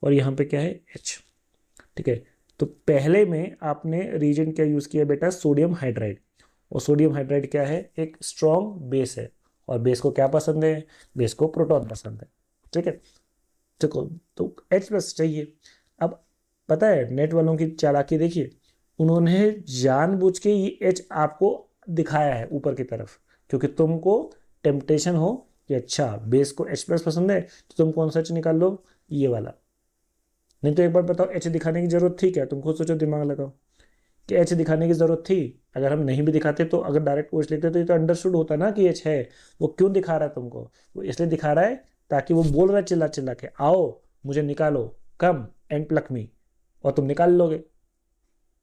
और यहाँ पे क्या है, H, ठीक है। तो पहले में आपने रीजन क्या यूज़ किया बेटा, सोडियम हाइड्राइड। और सोडियम हाइड्राइड क्या है, एक स्ट्रॉन्ग बेस है, और बेस को क्या पसंद है, बेस को प्रोटॉन पसंद है, ठीक है। देखो तो H+ चाहिए। अब पता है नेट वालों की चालाकी देखिए, उन्होंने जानबूझ के ये H आपको दिखाया है ऊपर की तरफ, क्योंकि तुमको टेम्पटेशन हो कि अच्छा बेस को H+ पसंद है तो तुम कौन सा H निकाल लो, ये वाला। नहीं तो एक बार बताओ H दिखाने की जरूरत थी क्या, तुम खुद सोचो, दिमाग लगाओ कि H दिखाने की जरूरत थी। अगर हम नहीं भी दिखाते तो अगर डायरेक्ट OH लिखते तो ये तो अंडरस्टूड होता ना कि H है। वो क्यों दिखा रहा है तुमको, वो इसलिए दिखा रहा है ताकि वो बोल रहा है चिल्ला चिल्ला के, आओ मुझे निकालो, कम एंड प्लक मी, और तुम निकाल लोगे,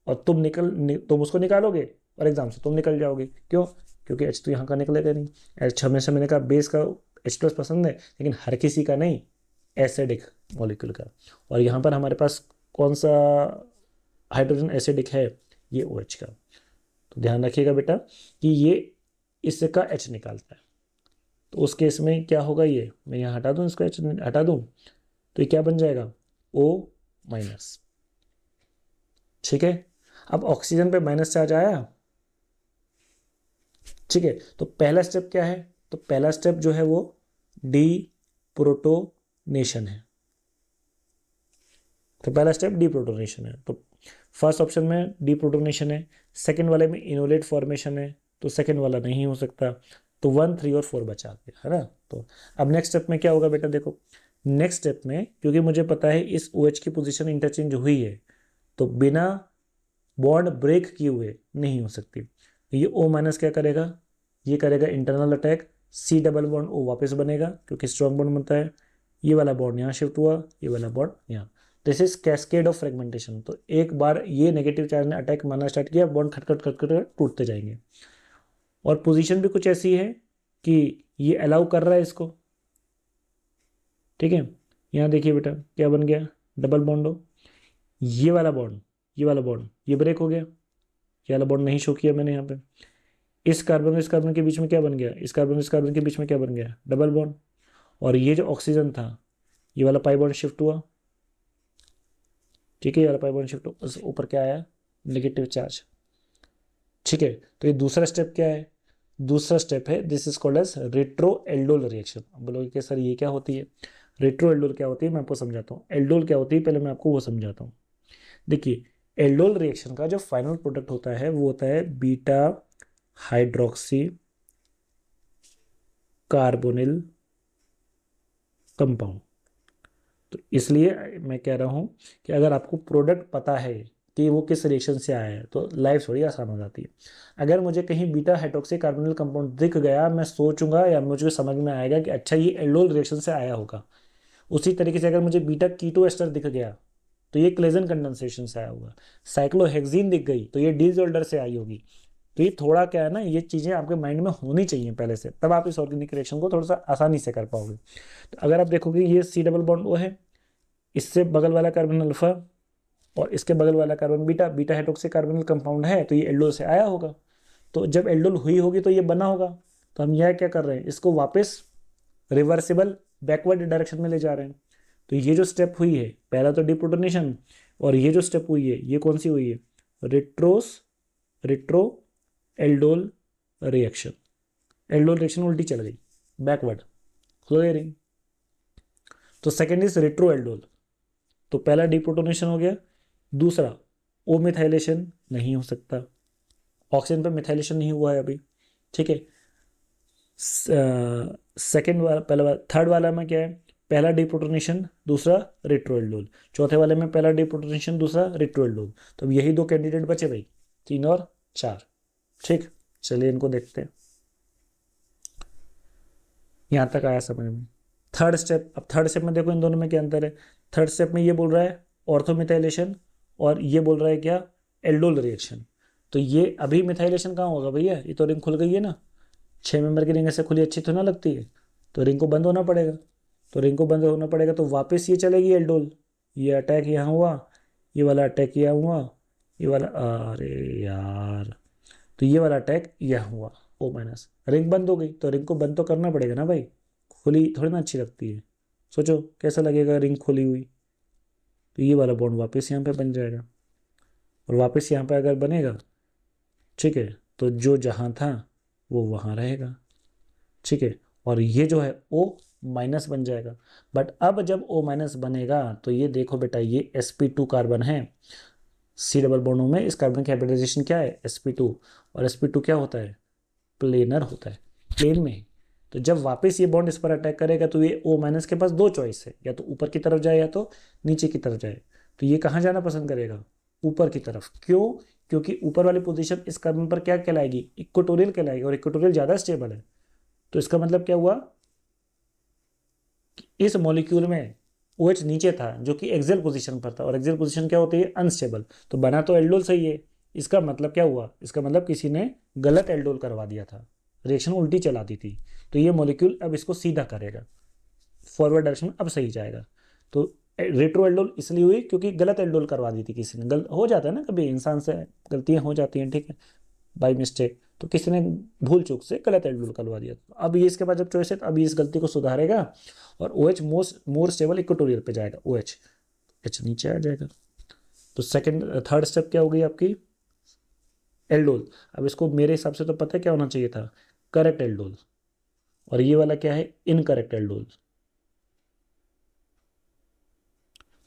और तुम उसको निकालोगे और एग्जाम से तुम निकल जाओगे। क्यों, क्योंकि H तो यहाँ का निकलेगा नहीं। H हमेशा मैंने कहा बेस का H+ पसंद है, लेकिन हर किसी का नहीं, एसिडिक मॉलिक्यूल का। और यहाँ पर हमारे पास कौन सा हाइड्रोजन एसिडिक है, ये OH का। तो ध्यान रखिएगा बेटा कि ये इसका H निकालता है। तो उस केस में क्या होगा, ये मैं यहाँ हटा दूँ, इसको H हटा दूँ तो ये क्या बन जाएगा, O-, ठीक है। अब ऑक्सीजन पे माइनस चार्ज आया, ठीक है। तो पहला स्टेप क्या है, तो पहला स्टेप जो है वो डीप्रोटोनेशन है। तो पहला स्टेप डीप्रोटोनेशन है, तो फर्स्ट ऑप्शन में डीप्रोटोनेशन है, सेकंड वाले में इनोलेट फॉर्मेशन है, तो सेकंड वाला नहीं हो सकता। तो 1, 3 और 4 बचा के, है ना। तो अब नेक्स्ट स्टेप में क्या होगा बेटा, देखो नेक्स्ट स्टेप में क्योंकि मुझे पता है इस OH की पोजीशन इंटरचेंज हुई है, तो बिना बॉन्ड ब्रेक किए हुए नहीं हो सकती। ये O- क्या करेगा, ये करेगा इंटरनल अटैक, C+O वापस बनेगा क्योंकि स्ट्रॉन्ग बॉन्ड बनता है, ये वाला बॉन्ड यहाँ शिफ्ट हुआ, ये वाला बॉन्ड यहाँ। This is cascade of fragmentation. तो एक बार ये नेगेटिव चार्ज ने अटैक मारना स्टार्ट किया, बॉन्ड खटखट खटखट टूटते जाएंगे। और पोजीशन भी कुछ ऐसी है कि ये अलाउ कर रहा है इसको, ठीक है। यहाँ देखिए बेटा क्या बन गया, डबल बॉन्ड हो, ये वाला बॉन्ड, ये वाला बॉन्ड, ये ब्रेक हो गया, ये वाला बॉन्ड नहीं शो किया मैंने यहाँ पे। इस कार्बन और इस कार्बन के बीच में क्या बन गया, इस कार्बन और इस कार्बन के बीच में क्या बन गया, डबल बॉन्ड। और ये जो ऑक्सीजन था, ये वाला पाई बॉन्ड शिफ्ट हुआ, ठीक है, ये वाला पाई बॉन्ड शिफ्ट हुआ, ऊपर क्या आया, नेगेटिव चार्ज। ठीक है, तो ये दूसरा स्टेप क्या है, दूसरा स्टेप है, this is called as retro aldol reaction. अब बोलोगे कि सर ये क्या होती है, रेट्रो एल्डोल क्या होती है, मैं आपको समझाता हूँ। एल्डोल क्या होती है पहले मैं आपको वो समझाता हूँ। देखिए एल्डोल रिएक्शन का जो फाइनल प्रोडक्ट होता है वो होता है बीटा हाइड्रोक्सी कार्बोनिल कंपाउंड। तो इसलिए मैं कह रहा हूँ कि अगर आपको प्रोडक्ट पता है कि वो किस रिएक्शन से आया है तो लाइफ थोड़ी आसान हो जाती है। अगर मुझे कहीं बीटा हाइड्रोक्सी कार्बोनिल कंपाउंड दिख गया, मैं सोचूंगा या मुझे समझ में आएगा कि अच्छा ये एल्डोल रिएक्शन से आया होगा। उसी तरीके से अगर मुझे बीटा कीटो एस्टर दिख गया तो ये क्लेजन कंडेंसेशन से आया होगा। साइक्लोहेक्सीन दिख गई तो ये डिसऑर्डर से आई होगी। तो ये थोड़ा क्या है ना, ये चीज़ें आपके माइंड में होनी चाहिए पहले से, तब आप इस ऑर्गेनिक रिएक्शन को थोड़ा सा आसानी से कर पाओगे। तो अगर आप देखोगे ये सी डबल बॉन्ड वो है, इससे बगल वाला कार्बन अल्फा और इसके बगल वाला carbon beta, beta hydroxy carbonyl compound है तो ये एल्डोल से आया होगा। तो जब एल्डोल हुई होगी तो ये बना होगा। तो हम यह क्या कर रहे हैं, इसको वापस रिवर्सिबल बैकवर्ड डायरेक्शन में ले जा रहे हैं। तो ये जो स्टेप हुई है, पहला तो डिप्रोटोनेशन, और ये जो स्टेप हुई है ये कौन सी हुई है, retro aldol reaction. Aldol reaction उल्टी चल गई, बैकवर्ड क्लियरिंग। तो सेकेंड इज रेट्रो एल्डोल। तो पहला डिप्रोटोनेशन हो गया, दूसरा ओ मिथाइलेशन नहीं हो सकता, ऑक्सीजन पे मिथाइलेशन नहीं हुआ है अभी, ठीक है। सेकेंड वाला, पहला वाला, थर्ड वाला में क्या है, पहला डिप्रोटोनेशन दूसरा रेट्रोएल्डोल, चौथे वाले में पहला डिप्रोटोनेशन दूसरा रेट्रोएल्डोल। तो अब यही दो कैंडिडेट बचे भाई, 3 और 4। ठीक, चलिए इनको देखते हैं। यहाँ तक आया समझ में। थर्ड स्टेप, अब थर्ड स्टेप में देखो इन दोनों में क्या अंतर है। थर्ड स्टेप में ये बोल रहा है ऑर्थोमिथाइलेशन और ये बोल रहा है क्या, एल्डोल रिएक्शन। तो ये अभी मिथाइलेशन कहाँ होगा भैया, ये तो रिंग खुल गई है ना, 6 मेंबर की रिंग ऐसे खुली अच्छी तो ना लगती है, तो रिंग को बंद होना पड़ेगा। तो रिंग को बंद होना पड़ेगा तो वापस ये चलेगी एल्डोल, ये अटैक यहाँ हुआ, ये वाला अटैक यहाँ हुआ, ये वाला, अरे यार, तो ये वाला अटैक यहाँ हुआ, ओ माइनस, रिंग बंद हो गई। तो रिंग को बंद तो करना पड़ेगा ना भाई, खुली थोड़ी ना अच्छी लगती है। सोचो कैसा लगेगा रिंग खुली हुई। तो ये वाला बॉन्ड वापस यहाँ पे बन जाएगा, और वापस यहाँ पे अगर बनेगा, ठीक है, तो जो जहाँ था वो वहाँ रहेगा, ठीक है। और ये जो है O माइनस बन जाएगा। बट अब जब O माइनस बनेगा तो ये देखो बेटा, ये sp2 कार्बन है, सी डबल बॉन्डों में इस कार्बन की हाइब्रिडाइजेशन क्या है, sp2, और sp2 क्या होता है, प्लेनर होता है, प्लेन में। तो जब वापस ये बॉन्ड इस पर अटैक करेगा तो ये O माइनस के पास दो चॉइस है, या तो ऊपर की तरफ जाए या तो नीचे की तरफ जाए। तो ये कहाँ जाना पसंद करेगा, ऊपर की तरफ। क्यों, क्योंकि ऊपर वाली पोजीशन इस कार्बन पर क्या कहलाएगी, इक्वेटोरियल कहलाएगी, और इक्वेटोरियल ज़्यादा स्टेबल है। तो इसका मतलब क्या हुआ, इस मॉलिक्यूल में OH नीचे था जो कि एक्सियल पोजीशन पर था, और एक्सियल पोजीशन क्या होती है, अनस्टेबल। तो बना तो एल्डोल सही है, इसका मतलब क्या हुआ, इसका मतलब किसी ने गलत एल्डोल करवा दिया था, रिएक्शन उल्टी चला दी थी। तो ये मॉलिक्यूल अब इसको सीधा करेगा, फॉरवर्ड डायरेक्शन में अब सही जाएगा। तो रेट्रो एल्डोल इसलिए हुई क्योंकि गलत एल्डोल करवा दी थी किसी ने, हो जाता है ना कभी इंसान से, गलतियां हो जाती हैं, ठीक है, बाई मिस्टेक। तो किसी ने भूल चूक से गलत एल्डोल करवा दिया। अब ये इसके बाद जब चॉइस है तो अभी इस गलती को सुधारेगा और OH मोर स्टेबल इक्वेटोरियल पे जाएगा, OH H नीचे आ जाएगा। तो सेकंड थर्ड स्टेप क्या हो गई आपकी, एल्डोल। अब इसको मेरे हिसाब से तो पता है क्या होना चाहिए था, करेक्ट एल्डोल, और ये वाला क्या है, इनकरेक्ट एल्डोल।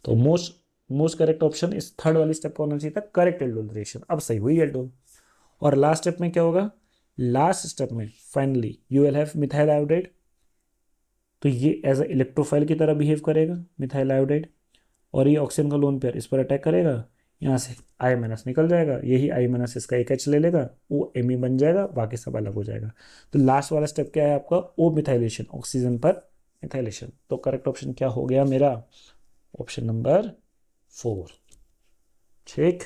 तो मोस्ट करेक्ट ऑप्शन इस थर्ड वाली स्टेप का होना चाहिए था, करेक्ट एल्डोल रिएक्शन। अब सही हुई एल्डोल। और लास्ट स्टेप में क्या होगा, लास्ट स्टेप में finally you will have methyl iodide. तो ये एज अ इलेक्ट्रोफाइल की तरह बिहेव करेगा मिथाइल आयोडाइड, और ये ऑक्सीजन का लोन पेयर इस पर अटैक करेगा, यहाँ से I माइनस निकल जाएगा, यही I माइनस इसका एक H ले लेगा, वो Me बन जाएगा, बाकी सब अलग हो जाएगा। तो लास्ट वाला स्टेप क्या है आपका, O मिथाइलेशन, ऑक्सीजन पर मिथाइलेशन। तो करेक्ट ऑप्शन क्या हो गया मेरा, ऑप्शन नंबर 4। ठीक,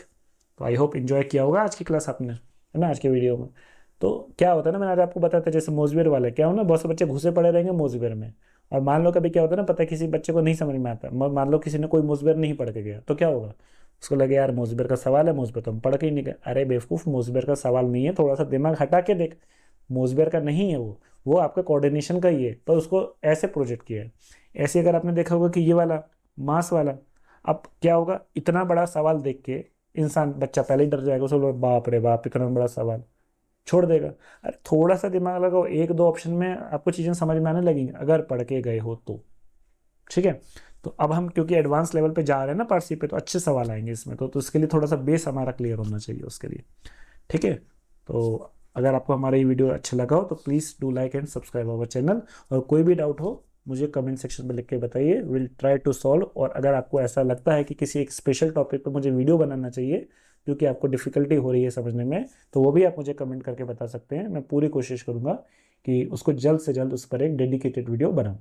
तो आई होप इंजॉय किया होगा आज की क्लास आपने, है ना, आज के वीडियो में। तो क्या होता है ना, मैंने आज आपको बताया था जैसे मोजवेयर वाला क्या हो ना, बहुत से बच्चे घुसे पड़े रहेंगे मोजवेयर में, और मान लो कभी क्या होता है ना, पता है किसी बच्चे को नहीं समझ में आता, मान लो किसी ने कोई मुसबिर नहीं पढ़ के गया, तो क्या होगा, उसको लगे यार मुसबिर का सवाल है, मुसबिर तो हम पढ़ के ही नहीं गए। अरे बेवकूफ़, मुसबिर का सवाल नहीं है, थोड़ा सा दिमाग हटा के देख, मुसबिर का नहीं है वो आपका कोऑर्डिनेशन का ही है, पर उसको ऐसे प्रोजेक्ट किया है। ऐसे अगर आपने देखा होगा कि ये वाला मास वाला, अब क्या होगा, इतना बड़ा सवाल देख के इंसान, बच्चा पहले ही डर जाएगा, उसको बाप रे बाप इतना बड़ा सवाल, छोड़ देगा। अरे थोड़ा सा दिमाग लगाओ, एक दो ऑप्शन में आपको चीज़ें समझ में आने लगेंगी अगर पढ़ के गए हो तो। ठीक है, तो अब हम क्योंकि एडवांस लेवल पे जा रहे हैं ना पार्सी पे, तो अच्छे सवाल आएंगे इसमें, तो उसके लिए थोड़ा सा बेस हमारा क्लियर होना चाहिए उसके लिए। ठीक है, तो अगर आपको हमारा ये वीडियो अच्छा लगा हो तो please do like and subscribe our channel, और कोई भी डाउट हो मुझे कमेंट सेक्शन में लिख के बताइए, विल ट्राई टू सॉल्व। और अगर आपको ऐसा लगता है कि किसी एक स्पेशल टॉपिक पर मुझे वीडियो बनाना चाहिए क्योंकि आपको डिफ़िकल्टी हो रही है समझने में, तो वो भी आप मुझे कमेंट करके बता सकते हैं। मैं पूरी कोशिश करूँगा कि उसको जल्द से जल्द उस पर एक डेडिकेटेड वीडियो बनाऊँ।